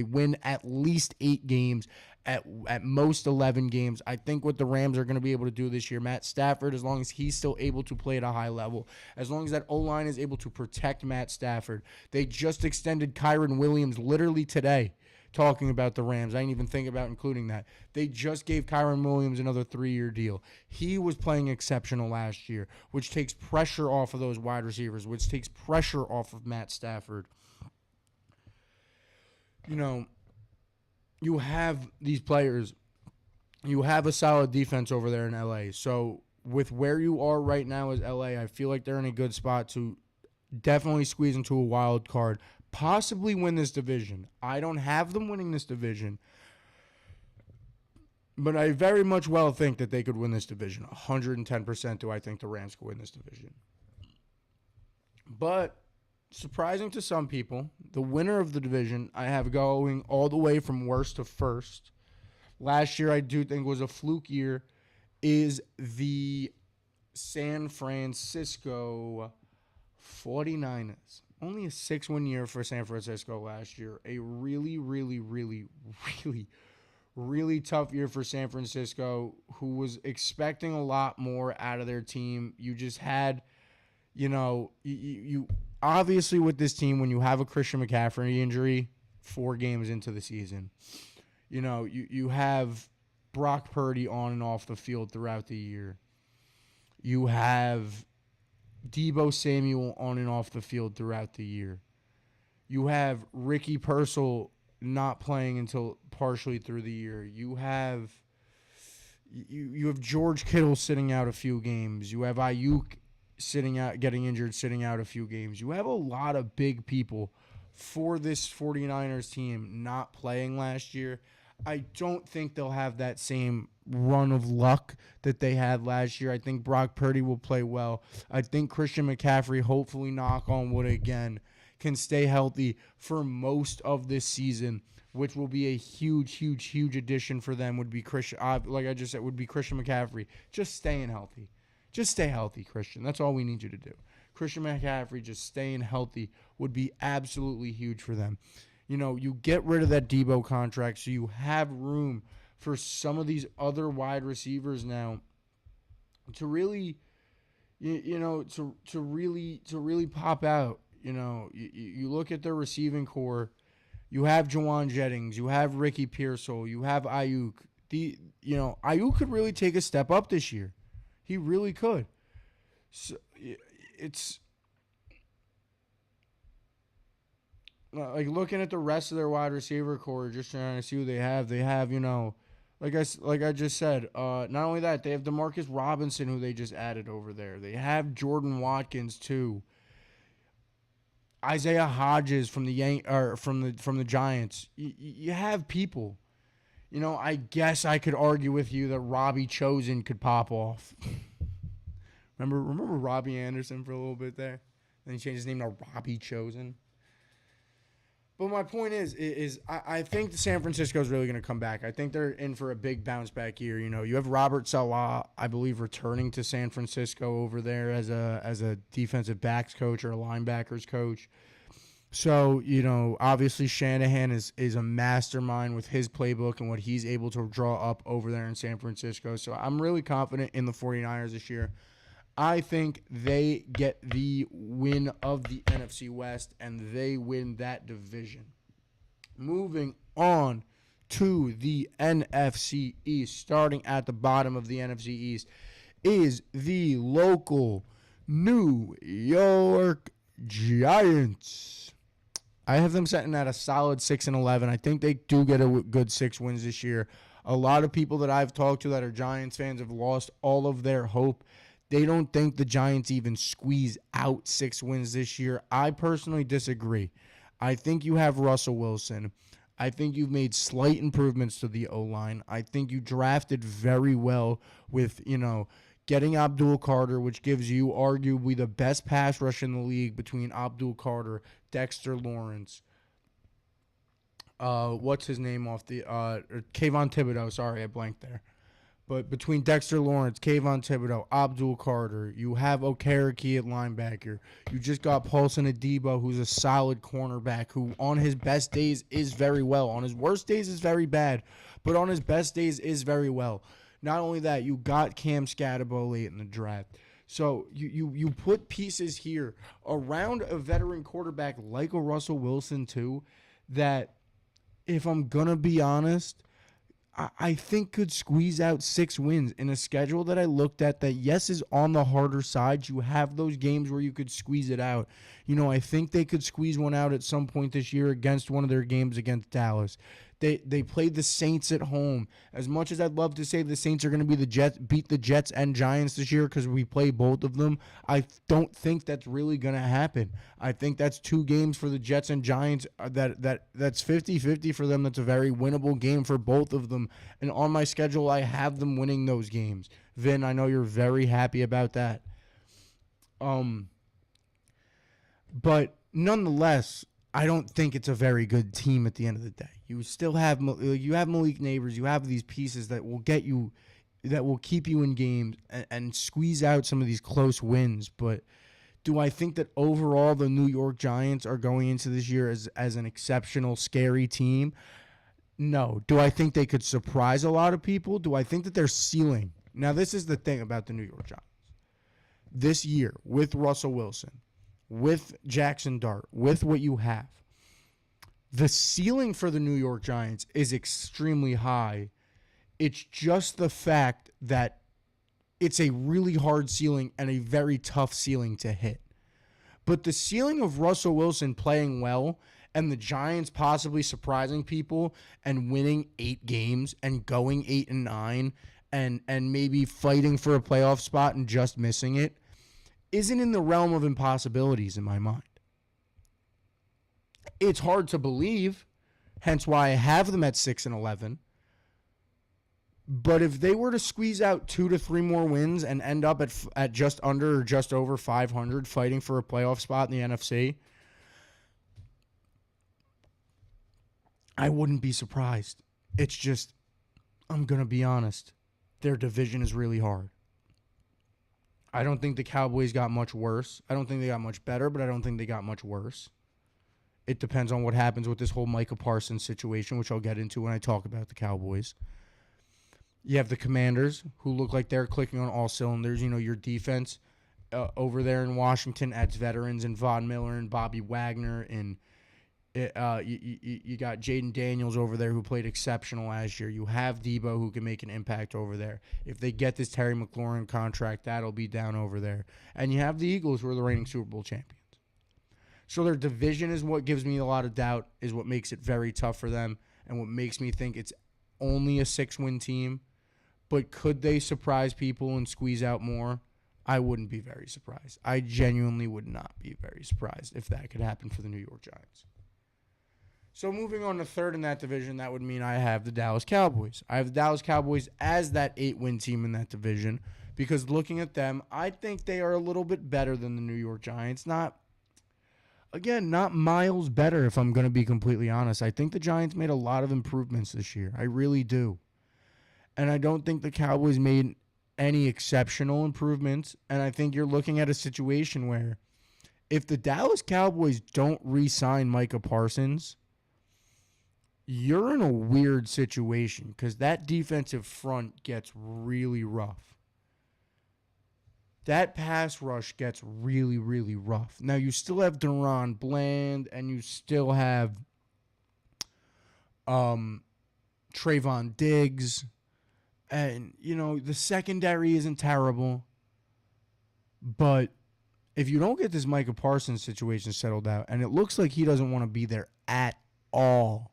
win at least 8 games, at most 11 games. I think what the Rams are going to be able to do this year, Matt Stafford, as long as he's still able to play at a high level, as long as that O-line is able to protect Matt Stafford. They just extended Kyron Williams literally today. Talking about the Rams, I didn't even think about including that. They just gave Kyron Williams another 3-year deal. He was playing exceptional last year, which takes pressure off of those wide receivers, which takes pressure off of Matt Stafford. You have these players. You have a solid defense over there in LA. So with where you are right now as LA, I feel like they're in a good spot to definitely squeeze into a wild card. Possibly win this division. I don't have them winning this division. But I very much well think that they could win this division. 110% do I think the Rams could win this division. But surprising to some people, the winner of the division I have going all the way from worst to first. Last year I do think was a fluke year, is the San Francisco 49ers. Only a 6-win year for San Francisco last year. A really, really, really, really, really tough year for San Francisco, who was expecting a lot more out of their team. You just had, you obviously with this team, when you have a Christian McCaffrey injury 4 games into the season, you have Brock Purdy on and off the field throughout the year. You have Deebo Samuel on and off the field throughout the year. You have Ricky Pearsall not playing until partially through the year. You have George Kittle sitting out a few games. You have Ayuk getting injured, sitting out a few games. You have a lot of big people for this 49ers team not playing last year. I don't think they'll have that same run of luck that they had last year. I think Brock Purdy will play well. I think Christian McCaffrey, hopefully knock on wood again, can stay healthy for most of this season, which will be a huge, huge, huge addition for them. Would be Christian, like I just said, would be Christian McCaffrey. Just staying healthy. Just stay healthy, Christian. That's all we need you to do. Christian McCaffrey just staying healthy would be absolutely huge for them. You get rid of that Deebo contract, so you have room for some of these other wide receivers now to really, to really pop out. You look at their receiving core. You have Jawan Jennings. You have Ricky Pearsall. You have Ayuk. Ayuk could really take a step up this year. He really could. So it's like looking at the rest of their wide receiver core, just trying to see who they have. They have, like I just said, not only that, they have Demarcus Robinson, who they just added over there. They have Jordan Watkins too. Isaiah Hodges from the Giants. You have people. I guess I could argue with you that Robbie Chosen could pop off. Remember Robbie Anderson for a little bit there? Then he changed his name to Robbie Chosen. But my point is I think San Francisco is really going to come back. I think they're in for a big bounce back year. You have Robert Saleh, I believe, returning to San Francisco over there as a defensive backs coach or a linebackers coach. So, obviously Shanahan is a mastermind with his playbook and what he's able to draw up over there in San Francisco. So I'm really confident in the 49ers this year. I think they get the win of the NFC West, and they win that division. Moving on to the NFC East, starting at the bottom of the NFC East, is the local New York Giants. I have them sitting at a solid 6-11. I think they do get a good 6 wins this year. A lot of people that I've talked to that are Giants fans have lost all of their hope. They don't think the Giants even squeeze out 6 wins this year. I personally disagree. I think you have Russell Wilson. I think you've made slight improvements to the O-line. I think you drafted very well with, getting Abdul Carter, which gives you arguably the best pass rush in the league between Abdul Carter, Dexter Lawrence. What's his name off the Kayvon Thibodeau. Sorry, I blanked there. But between Dexter Lawrence, Kayvon Thibodeau, Abdul Carter, you have Okereke at linebacker. You just got Paulson Adebo, who's a solid cornerback, who on his best days is very well. On his worst days is very bad, but on his best days is very well. Not only that, you got Cam Scatterbo late in the draft. So you put pieces here around a veteran quarterback like a Russell Wilson too, that if I'm going to be honest, I think could squeeze out 6 wins in a schedule that I looked at that, yes, is on the harder side. You have those games where you could squeeze it out. I think they could squeeze one out at some point this year against one of their games against Dallas. They played the Saints at home. As much as I'd love to say the Saints are going to be beat the Jets and Giants this year because we play both of them, I don't think that's really going to happen. I think that's 2 games for the Jets and Giants that's 50-50 for them. That's a very winnable game for both of them. And on my schedule, I have them winning those games. Vin, I know you're very happy about that. But nonetheless, I don't think it's a very good team at the end of the day. You still have Malik Neighbors. You have these pieces that will get you, that will keep you in games and squeeze out some of these close wins. But do I think that overall the New York Giants are going into this year as an exceptional, scary team? No. Do I think they could surprise a lot of people? Do I think that their ceiling? Now, this is the thing about the New York Giants. This year, with Russell Wilson, with Jackson Dart, with what you have, the ceiling for the New York Giants is extremely high. It's just the fact that it's a really hard ceiling and a very tough ceiling to hit. But the ceiling of Russell Wilson playing well and the Giants possibly surprising people and winning 8 games and going 8-9 and maybe fighting for a playoff spot and just missing it isn't in the realm of impossibilities in my mind. It's hard to believe, hence why I have them at 6-11. But if they were to squeeze out 2 to 3 more wins and end up at just under or just over 500, fighting for a playoff spot in the NFC, I wouldn't be surprised. It's just, I'm going to be honest, their division is really hard. I don't think the Cowboys got much worse. I don't think they got much better, but I don't think they got much worse. It depends on what happens with this whole Micah Parsons situation, which I'll get into when I talk about the Cowboys. You have the Commanders, who look like they're clicking on all cylinders. You know, your defense over there in Washington adds veterans and Von Miller and Bobby Wagner. And you got Jaden Daniels over there who played exceptional last year. You have Debo who can make an impact over there. If they get this Terry McLaurin contract, that'll be down over there. And you have the Eagles, who are the reigning Super Bowl champions. So their division is what gives me a lot of doubt, is what makes it very tough for them, and what makes me think it's only a 6-win team. But could they surprise people and squeeze out more? I wouldn't be very surprised. I genuinely would not be very surprised if that could happen for the New York Giants. So moving on to third in that division, that would mean I have the Dallas Cowboys. I have the Dallas Cowboys as that 8-win team in that division because looking at them, I think they are a little bit better than the New York Giants. Not miles better, if I'm going to be completely honest. I think the Giants made a lot of improvements this year. I really do. And I don't think the Cowboys made any exceptional improvements. And I think you're looking at a situation where if the Dallas Cowboys don't re-sign Micah Parsons, you're in a weird situation because that defensive front gets really rough. That pass rush gets really, really rough. Now, you still have Deron Bland, and you still have Trayvon Diggs. And, you know, the secondary isn't terrible. But if you don't get this Micah Parsons situation settled out, and it looks like he doesn't want to be there at all.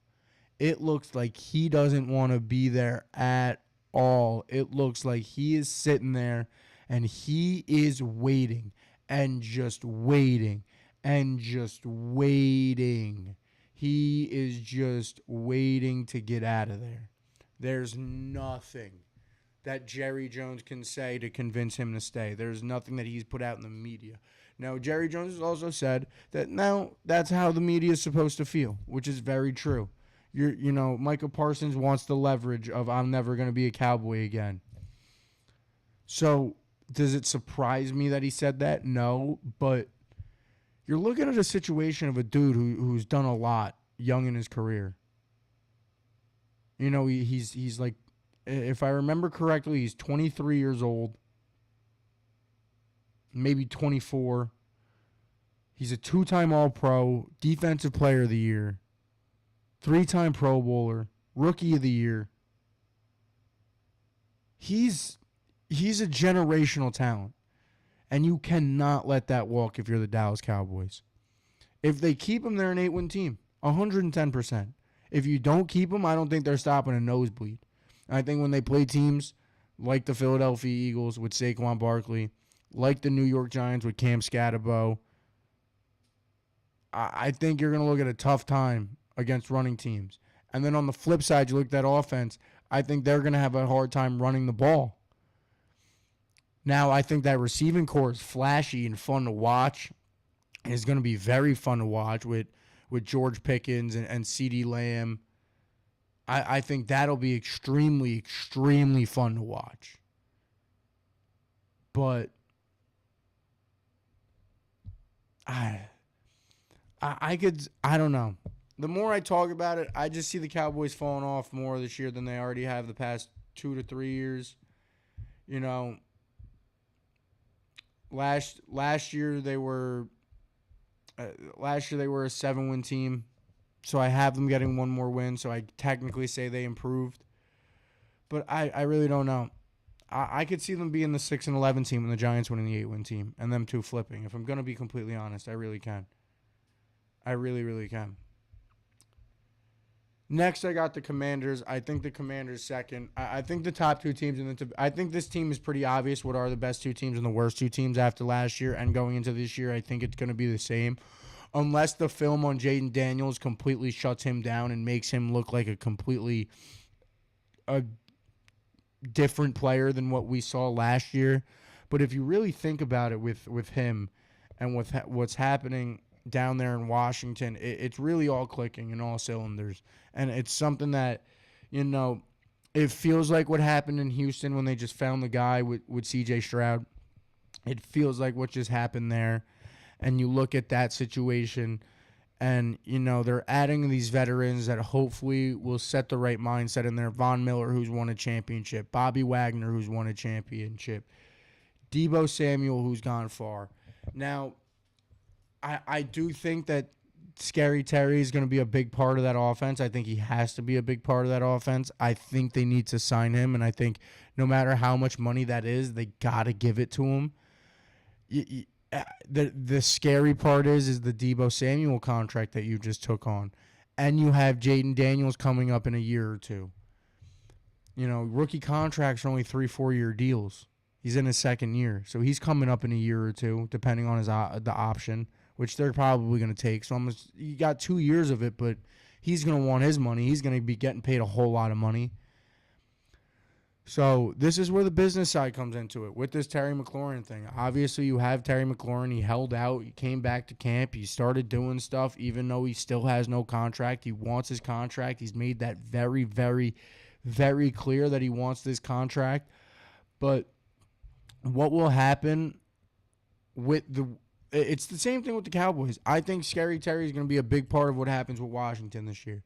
It looks like he doesn't want to be there at all. It looks like he is sitting there and he is waiting and just waiting and just waiting. He is just waiting to get out of there. There's nothing that Jerry Jones can say to convince him to stay. There's nothing that he's put out in the media. Now, Jerry Jones has also said that now that's how the media is supposed to feel, which is very true. Micah Parsons wants the leverage of I'm never going to be a Cowboy again. So, does it surprise me that he said that? No, but you're looking at a situation of a dude who's done a lot young in his career. You know, he's like, if I remember correctly, he's 23 years old, maybe 24. He's a 2-time All-Pro, Defensive Player of the Year, 3-time Pro Bowler, Rookie of the Year. He's a generational talent, and you cannot let that walk if you're the Dallas Cowboys. If they keep him, they're an 8-win team, 110%. If you don't keep him, I don't think they're stopping a nosebleed. I think when they play teams like the Philadelphia Eagles with Saquon Barkley, like the New York Giants with Cam Scatterbo, I think you're going to look at a tough time against running teams. And then on the flip side, you look at that offense, I think they're going to have a hard time running the ball. Now, I think that receiving core is flashy and fun to watch. It's going to be very fun to watch with George Pickens and CeeDee Lamb. I think that'll be extremely, extremely fun to watch. But I don't know. The more I talk about it, I just see the Cowboys falling off more this year than they already have the past 2 to 3 years. You know, last year they were a 7-win team. So I have them getting one more win, so I technically say they improved. But I really don't know. I could see them being the 6-11 team and the Giants winning the 8-win team and them two flipping. If I'm going to be completely honest, I really can. I really, really can. Next, I got the Commanders. I think the Commanders second. I think the top two teams I think this team is pretty obvious what are the best two teams and the worst two teams after last year and going into this year. I think it's going to be the same. Unless the film on Jaden Daniels completely shuts him down and makes him look like a different player than what we saw last year. But if you really think about it with him and with what's happening down there in Washington, it's really all clicking in all cylinders. And it's something that, it feels like what happened in Houston when they just found the guy with C.J. Stroud. It feels like what just happened there. And you look at that situation and, they're adding these veterans that hopefully will set the right mindset in there. Von Miller, who's won a championship. Bobby Wagner, who's won a championship. Deebo Samuel, who's gone far. Now, I do think that Scary Terry is going to be a big part of that offense. I think he has to be a big part of that offense. I think they need to sign him, and I think no matter how much money that is, they got to give it to him. The scary part is the Deebo Samuel contract that you just took on. And you have Jaden Daniels coming up in a year or two. Rookie contracts are only 3-4 year deals. He's in his second year. So he's coming up in a year or two, depending on the option, which they're probably going to take. So you got 2 years of it, but he's going to want his money. He's going to be getting paid a whole lot of money. So this is where the business side comes into it with this Terry McLaurin thing. Obviously, you have Terry McLaurin. He held out. He came back to camp. He started doing stuff even though he still has no contract. He wants his contract. He's made that very, very, very clear that he wants this contract. But what will happen it's the same thing with the Cowboys. I think Scary Terry is going to be a big part of what happens with Washington this year.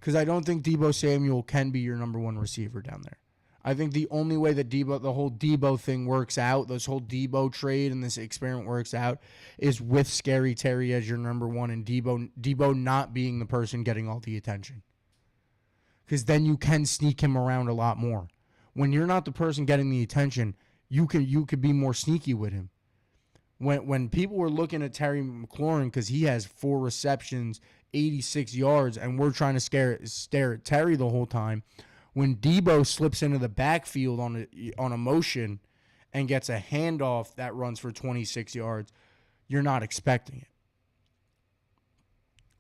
Because I don't think Deebo Samuel can be your number one receiver down there. I think the only way that the whole Deebo thing works out, this whole Deebo trade and this experiment works out, is with Scary Terry as your number one and Deebo not being the person getting all the attention. Because then you can sneak him around a lot more. When you're not the person getting the attention, you could be more sneaky with him. When people were looking at Terry McLaurin because he has 4 receptions, 86 yards, and we're trying to stare at Terry the whole time. When Deebo slips into the backfield on a motion and gets a handoff that runs for 26 yards, you're not expecting it.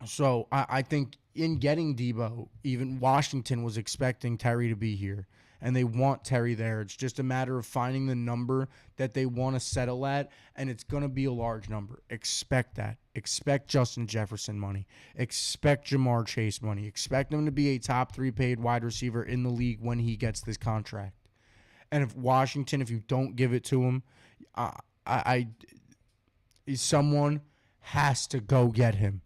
So I think in getting Deebo, even Washington was expecting Terry to be here, and they want Terry there. It's just a matter of finding the number that they want to settle at, and it's going to be a large number. Expect that. Expect Justin Jefferson money. Expect Jamar Chase money. Expect him to be a top 3 paid wide receiver in the league when he gets this contract. And if you don't give it to him, someone has to go get him.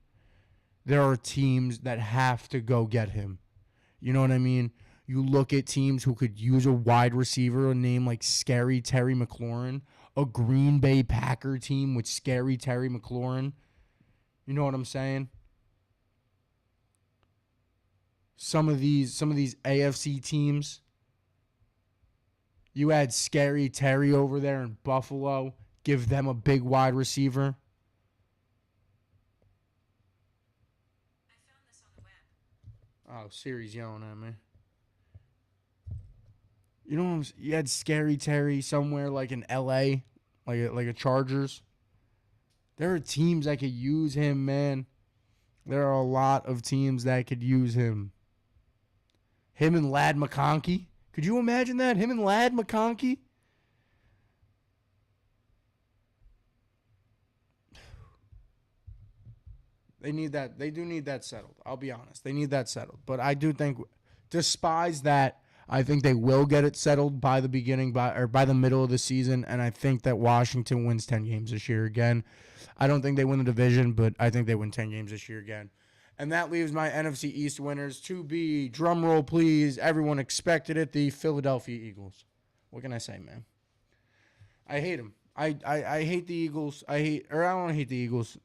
There are teams that have to go get him. You know what I mean? You look at teams who could use a wide receiver, a name like Scary Terry McLaurin, a Green Bay Packer team with Scary Terry McLaurin. You know what I'm saying? Some of these AFC teams, you add Scary Terry over there in Buffalo, give them a big wide receiver. Oh, Siri's yelling at me. You know, you had Scary Terry somewhere like in L.A., like a Chargers. There are teams that could use him, man. There are a lot of teams that could use him. Him and Lad McConkey. Could you imagine that? Him and Lad McConkey? They need that. They do need that settled. I'll be honest. They need that settled. But I do think, despise that, I think they will get it settled by the beginning, by the middle of the season. And I think that Washington wins 10 games this year again. I don't think they win the division, but I think they win 10 games this year again. And that leaves my NFC East winners to be, drum roll please, everyone expected it, the Philadelphia Eagles. What can I say, man? I hate them. I hate the Eagles. I don't hate the Eagles.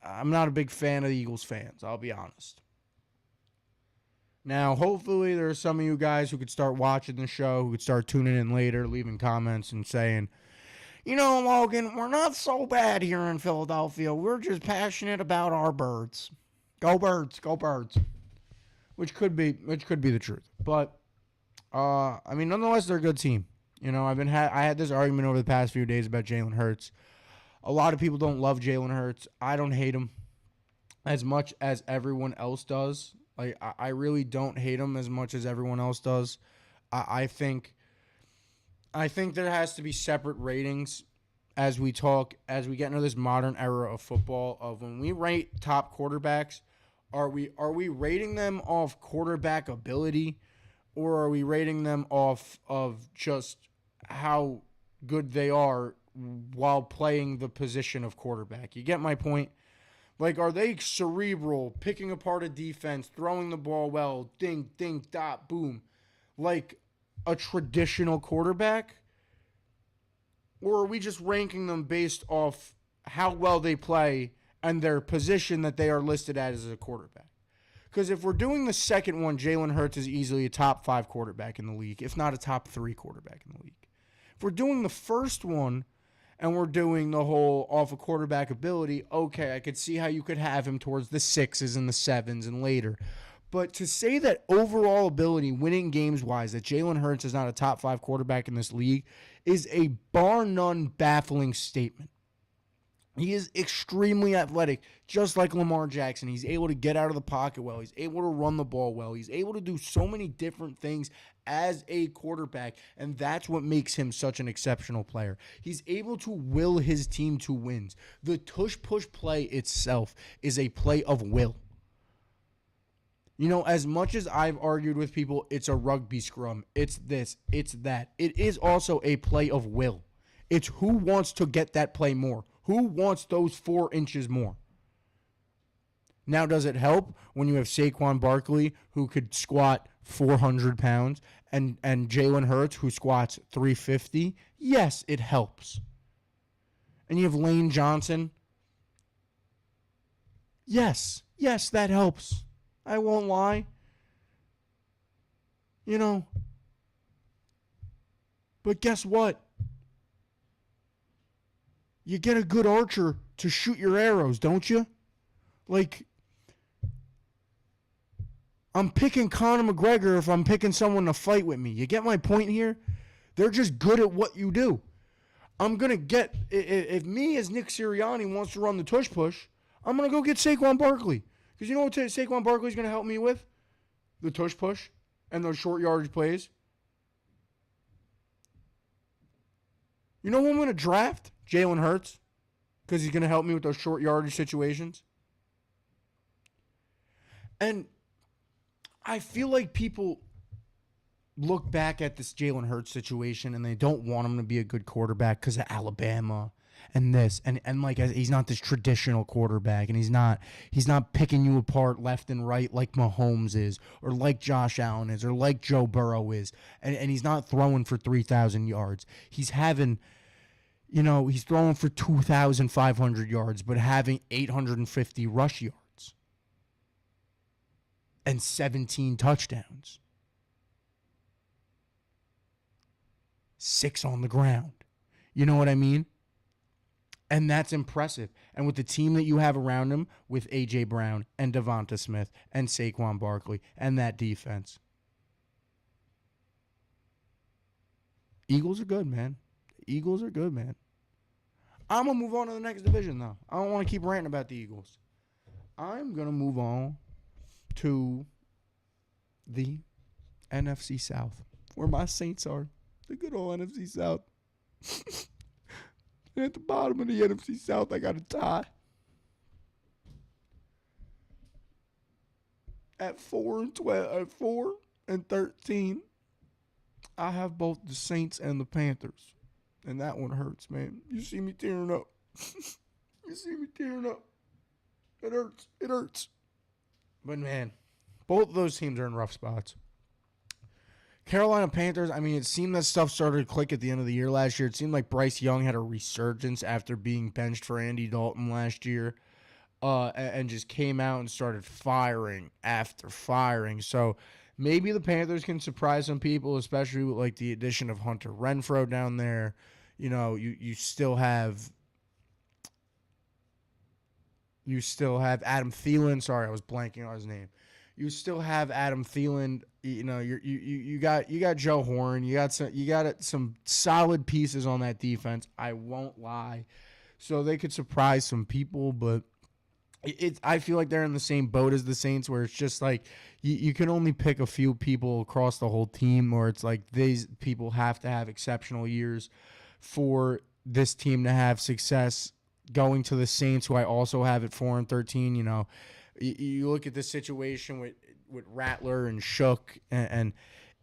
I'm not a big fan of the Eagles fans, I'll be honest. Now, hopefully there are some of you guys who could start watching the show, who could start tuning in later, leaving comments and saying, you know, Logan, we're not so bad here in Philadelphia. We're just passionate about our birds. Go birds, go birds. Which could be the truth. But I mean, nonetheless, they're a good team. You know, I had this argument over the past few days about Jalen Hurts. A lot of people don't love Jalen Hurts. I don't hate him as much as everyone else does. Like, I really don't hate him as much as everyone else does. I think there has to be separate ratings as we get into this modern era of football, of when we rate top quarterbacks, are we rating them off quarterback ability, or are we rating them off of just how good they are while playing the position of quarterback? You get my point? Like, are they cerebral, picking apart a defense, throwing the ball well, ding, ding, dot, boom, like a traditional quarterback? Or are we just ranking them based off how well they play and their position that they are listed as a quarterback? Because if we're doing the second one, Jalen Hurts is easily a top 5 quarterback in the league, if not a top 3 quarterback in the league. If we're doing the first one and we're doing the whole off of quarterback ability, okay, I could see how you could have him towards the 6s and the 7s and later. But to say that overall ability, winning games-wise, that Jalen Hurts is not a top 5 quarterback in this league is a bar-none baffling statement. He is extremely athletic, just like Lamar Jackson. He's able to get out of the pocket well. He's able to run the ball well. He's able to do so many different things as a quarterback, and that's what makes him such an exceptional player. He's able to will his team to wins. The tush-push play itself is a play of will. You know, as much as I've argued with people, it's a rugby scrum, it's this, it's that, it is also a play of will. It's who wants to get that play more. Who wants those 4 inches more? Now, does it help when you have Saquon Barkley, who could squat 400 pounds, and Jalen Hurts, who squats 350? Yes, it helps. And you have Lane Johnson. Yes, that helps. I won't lie. You know. But guess what? You get a good archer to shoot your arrows, don't you? Like, I'm picking Conor McGregor if I'm picking someone to fight with me. You get my point here? They're just good at what you do. I'm going to get, if me as Nick Sirianni wants to run the tush push, I'm going to go get Saquon Barkley. Because you know what Saquon Barkley's going to help me with? The tush push and those short yardage plays. You know who I'm going to draft? Jalen Hurts. Because he's going to help me with those short yardage situations. And I feel like people look back at this Jalen Hurts situation and they don't want him to be a good quarterback because of Alabama and this. And like, he's not this traditional quarterback, and he's not picking you apart left and right like Mahomes is, or like Josh Allen is, or like Joe Burrow is. And he's not throwing for 3,000 yards. He's having, you know, he's throwing for 2,500 yards, but having 850 rush yards and 17 touchdowns. 6 on the ground. You know what I mean? And that's impressive. And with the team that you have around him, with A.J. Brown and Devonta Smith and Saquon Barkley and that defense, Eagles are good, man. Eagles are good, man. I'm going to move on to the next division, though. I don't want to keep ranting about the Eagles. I'm going to move on to the NFC South, where my Saints are. The good old NFC South. And at the bottom of the NFC South, I got a tie. At 4-13, I have both the Saints and the Panthers. And that one hurts, man. You see me tearing up. You see me tearing up. It hurts. It hurts. But, man, both of those teams are in rough spots. Carolina Panthers, I mean, it seemed that stuff started to click at the end of the year last year. It seemed like Bryce Young had a resurgence after being benched for Andy Dalton last year, and just came out and started firing after firing. So maybe the Panthers can surprise some people, especially with like the addition of Hunter Renfrow down there. You know, you still have Adam Thielen. Sorry, I was blanking on his name. You still have Adam Thielen. You know, you got Joe Horn. You got some solid pieces on that defense. I won't lie. So they could surprise some people, but I feel like they're in the same boat as the Saints, where it's just like you can only pick a few people across the whole team, or it's like these people have to have exceptional years for this team to have success. Going to the Saints, who I also have at 4-13, you know, you look at this situation with Rattler and Shook, and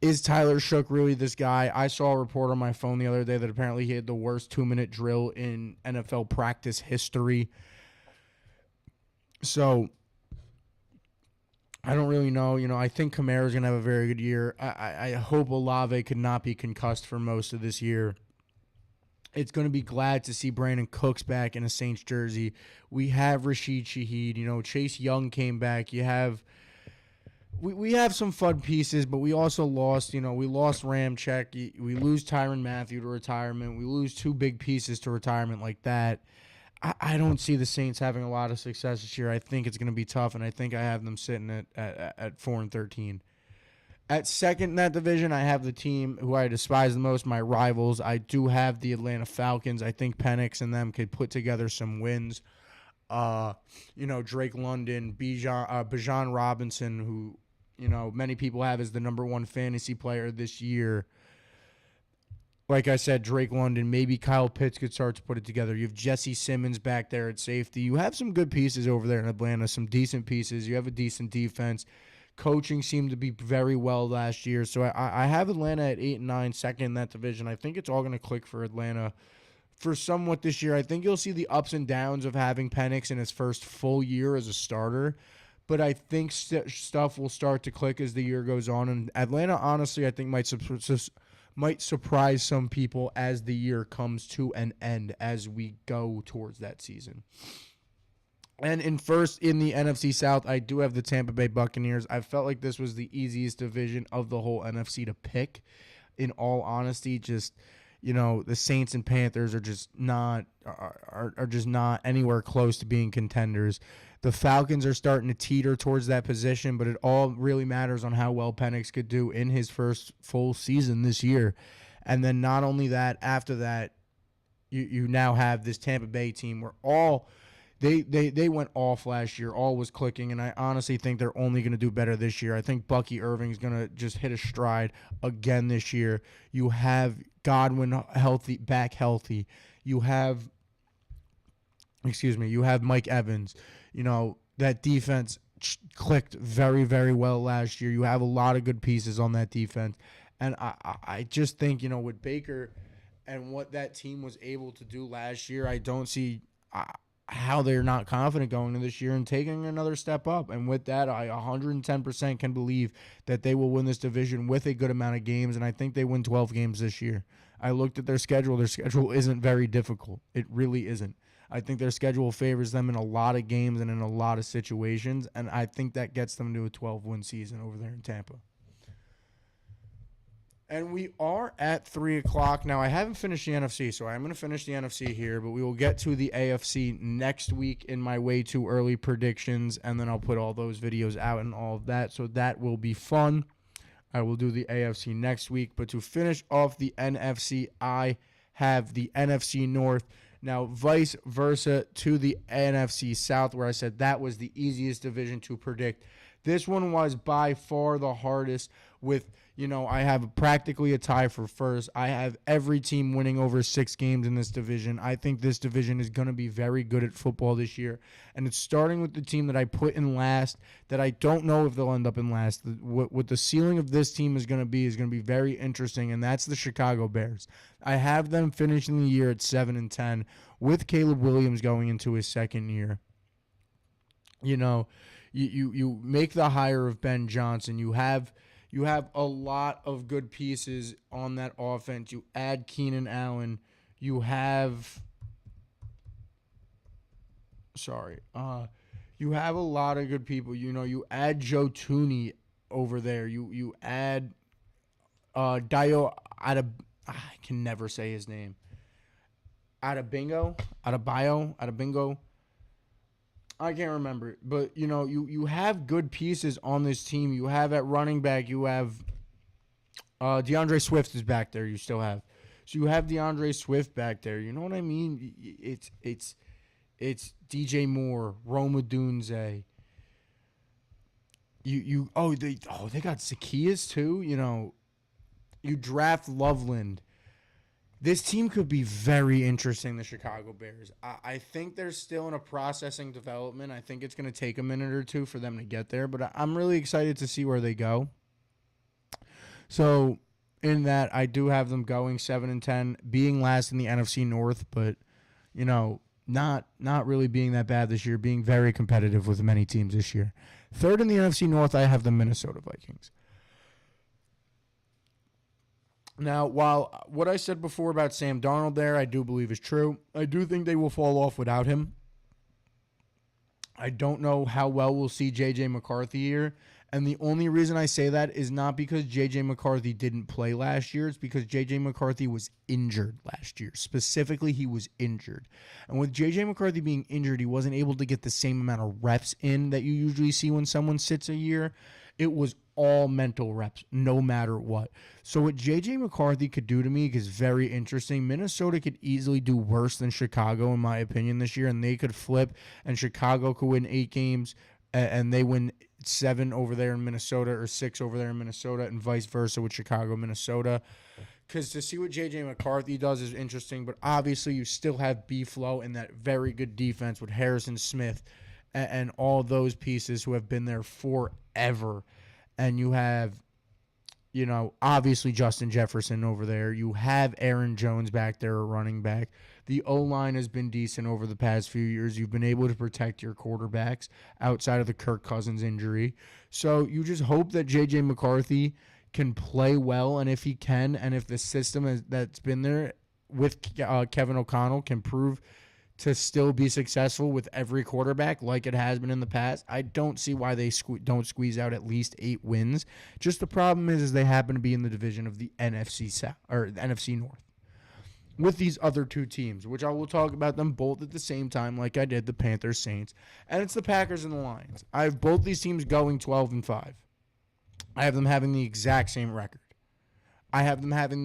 is Tyler Shook really this guy? I saw a report on my phone the other day that apparently he had the worst 2-minute drill in NFL practice history. So I don't really know. You know, I think Kamara's going to have a very good year. I hope Olave could not be concussed for most of this year. It's going to be glad to see Brandon Cooks back in a Saints jersey. We have Rashid Shaheed. You know, Chase Young came back. You have we have some fun pieces, but we also lost. You know, we lost Ramczyk. We lose Tyrann Mathieu to retirement. We lose two big pieces to retirement like that. I don't see the Saints having a lot of success this year. I think it's going to be tough, and I think I have them sitting at 4-13. At second in that division, I have the team who I despise the most, my rivals. I do have the Atlanta Falcons. I think Penix and them could put together some wins. You know, Drake London, Bijan Robinson, who, you know, many people have as the number one fantasy player this year. Like I said, Drake London, maybe Kyle Pitts could start to put it together. You have Jesse Simmons back there at safety. You have some good pieces over there in Atlanta, some decent pieces. You have a decent defense. Coaching seemed to be very well last year. So I have Atlanta at 8-9, second in that division. I think it's all going to click for Atlanta for somewhat this year. I think you'll see the ups and downs of having Penix in his first full year as a starter. But I think stuff will start to click as the year goes on. And Atlanta, honestly, I think might surprise some people as the year comes to an end as we go towards that season. And in first in the NFC South, I do have the Tampa Bay Buccaneers. I felt like this was the easiest division of the whole NFC to pick. In all honesty, just, you know, the Saints and Panthers are just not anywhere close to being contenders. The Falcons are starting to teeter towards that position, but it all really matters on how well Penix could do in his first full season this year. And then not only that, after that, you now have this Tampa Bay team where all they went off last year. All was clicking, and I honestly think they're only going to do better this year. I think Bucky Irving's going to just hit a stride again this year. You have Godwin back healthy. You have Mike Evans. You know, that defense clicked very, very well last year. You have a lot of good pieces on that defense. And I just think, you know, with Baker and what that team was able to do last year, I don't see how they're not confident going into this year and taking another step up. And with that, I 110% can believe that they will win this division with a good amount of games, and I think they win 12 games this year. I looked at their schedule. Their schedule isn't very difficult. It really isn't. I think their schedule favors them in a lot of games and in a lot of situations, and I think that gets them to a 12-win season over there in Tampa. And we are at 3 o'clock. Now, I haven't finished the NFC, so I'm going to finish the NFC here, but we will get to the AFC next week in my way too early predictions, and then I'll put all those videos out and all of that, so that will be fun. I will do the AFC next week, but to finish off the NFC, I have the NFC North. Now, vice versa to the NFC South, where I said that was the easiest division to predict. This one was by far the hardest with, I have practically a tie for first. I have every team winning over 6 games in this division. I think this division is going to be very good at football this year. And it's starting with the team that I put in last that I don't know if they'll end up in last. What the ceiling of this team is going to be very interesting, and that's the Chicago Bears. I have them finishing the year at 7-10 with Caleb Williams going into his second year. You make the hire of Ben Johnson. You have a lot of good pieces on that offense. You add Keenan Allen. You have you have a lot of good people. You add Joe Tooney over there. You add Dio I can never say his name. Adabingo. I can't remember, but you have good pieces on this team. You have at running back, you have DeAndre Swift is back there. You still have, so you have DeAndre Swift back there. You know what I mean? It's DJ Moore, Rome Odunze. They got Zacchaeus too. You draft Loveland. This team could be very interesting, the Chicago Bears. I think they're still in a processing development. I think it's going to take a minute or two for them to get there, but I'm really excited to see where they go. So, in that, I do have them going 7-10, being last in the NFC North, but, not really being that bad this year, being very competitive with many teams this year. Third in the NFC North, I have the Minnesota Vikings. Now, while what I said before about Sam Darnold there, I do believe is true. I do think they will fall off without him. I don't know how well we'll see J.J. McCarthy here. And the only reason I say that is not because J.J. McCarthy didn't play last year. It's because J.J. McCarthy was injured last year. Specifically, he was injured. And with J.J. McCarthy being injured, he wasn't able to get the same amount of reps in that you usually see when someone sits a year. It was all mental reps, no matter what. So what J.J. McCarthy could do to me is very interesting. Minnesota could easily do worse than Chicago, in my opinion, this year, and they could flip, and Chicago could win 8 games, and they win 7 over there in Minnesota or 6 over there in Minnesota, and vice versa with Chicago, Minnesota. Because to see what J.J. McCarthy does is interesting, but obviously you still have B-Flow and that very good defense with Harrison Smith and all those pieces who have been there forever. And you have, obviously Justin Jefferson over there. You have Aaron Jones back there, a running back. The O-line has been decent over the past few years. You've been able to protect your quarterbacks outside of the Kirk Cousins injury. So you just hope that J.J. McCarthy can play well, and if he can, and if the system that's been there with Kevin O'Connell can prove to still be successful with every quarterback like it has been in the past, I don't see why they don't squeeze out at least 8 wins. Just the problem is they happen to be in the division of the NFC South or the NFC North with these other 2 teams, which I will talk about them both at the same time like I did the Panthers, Saints, and it's the Packers and the Lions. I have both these teams going 12-5. I have them having the exact same record. I have them having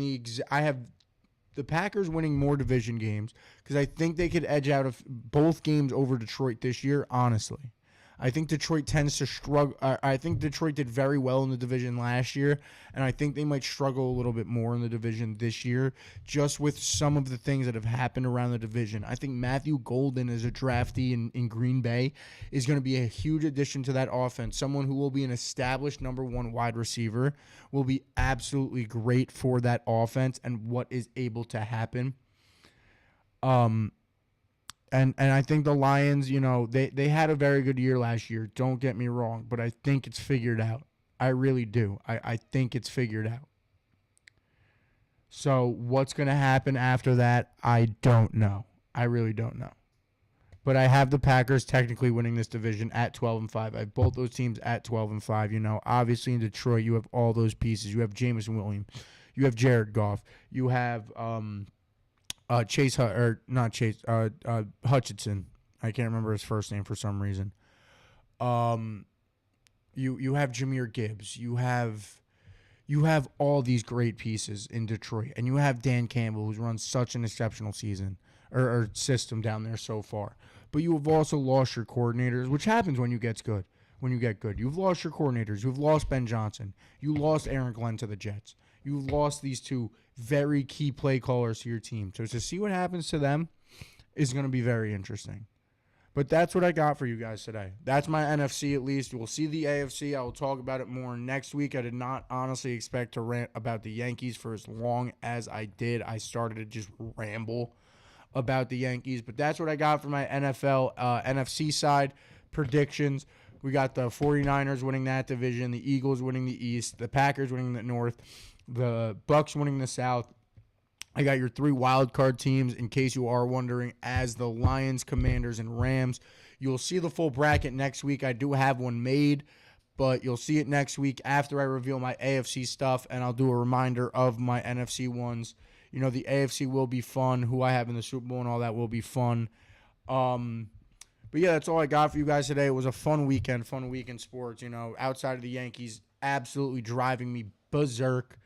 the Packers winning more division games because I think they could edge out of both games over Detroit this year, honestly. I think Detroit tends to struggle. I think Detroit did very well in the division last year, and I think they might struggle a little bit more in the division this year just with some of the things that have happened around the division. I think Matthew Golden as a draftee in Green Bay is going to be a huge addition to that offense. Someone who will be an established number 1 wide receiver will be absolutely great for that offense and what is able to happen. And I think the Lions, they had a very good year last year. Don't get me wrong, but I think it's figured out. I really do. I think it's figured out. So what's going to happen after that, I don't know. I really don't know. But I have the Packers technically winning this division at 12-5. I have both those teams at 12-5. Obviously in Detroit, you have all those pieces. You have Jameson Williams. You have Jared Goff. You have Hutchinson. I can't remember his first name for some reason. Um, you have Jahmyr Gibbs. You have all these great pieces in Detroit, and you have Dan Campbell, who's run such an exceptional season or system down there so far. But you have also lost your coordinators, which happens when you get good. When you get good, you've lost your coordinators. You've lost Ben Johnson. You lost Aaron Glenn to the Jets. You've lost these two very key play callers to your team. So to see what happens to them is going to be very interesting. But that's what I got for you guys today. That's my NFC at least. We'll see the AFC. I will talk about it more next week. I did not honestly expect to rant about the Yankees for as long as I did. I started to just ramble about the Yankees. But that's what I got for my NFC side predictions. We got the 49ers winning that division, the Eagles winning the East, the Packers winning the North, the Bucks winning the South. I got your 3 wild card teams, in case you are wondering, as the Lions, Commanders, and Rams. You'll see the full bracket next week. I do have one made, but you'll see it next week after I reveal my AFC stuff, and I'll do a reminder of my NFC ones. You know, the AFC will be fun. Who I have in the Super Bowl and all that will be fun. But yeah, that's all I got for you guys today. It was a fun week in sports. You know, outside of the Yankees absolutely driving me berserk.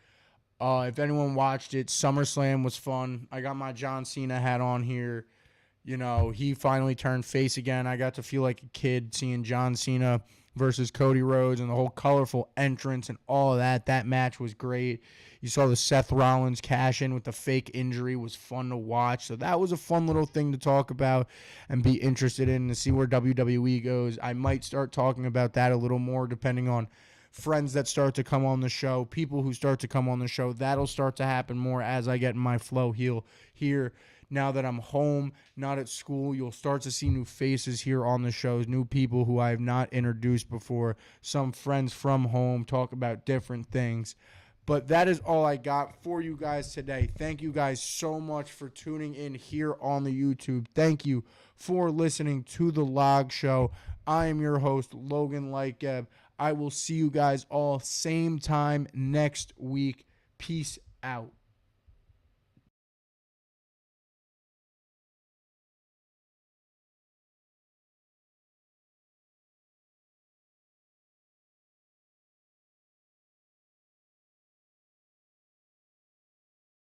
If anyone watched it, SummerSlam was fun. I got my John Cena hat on here. You know, he finally turned face again. I got to feel like a kid seeing John Cena versus Cody Rhodes and the whole colorful entrance and all of that. That match was great. You saw the Seth Rollins cash in with the fake injury. Was fun to watch. So that was a fun little thing to talk about and be interested in to see where WWE goes. I might start talking about that a little more depending on friends that start to come on the show, people who start to come on the show. That'll start to happen more as I get in my flow here. Now that I'm home, not at school, you'll start to see new faces here on the shows, new people who I have not introduced before, some friends from home, talk about different things. But that is all I got for you guys today. Thank you guys so much for tuning in here on the YouTube. Thank you for listening to The Log Show. I am your host, Logan Lightgeb. I will see you guys all same time next week. Peace out.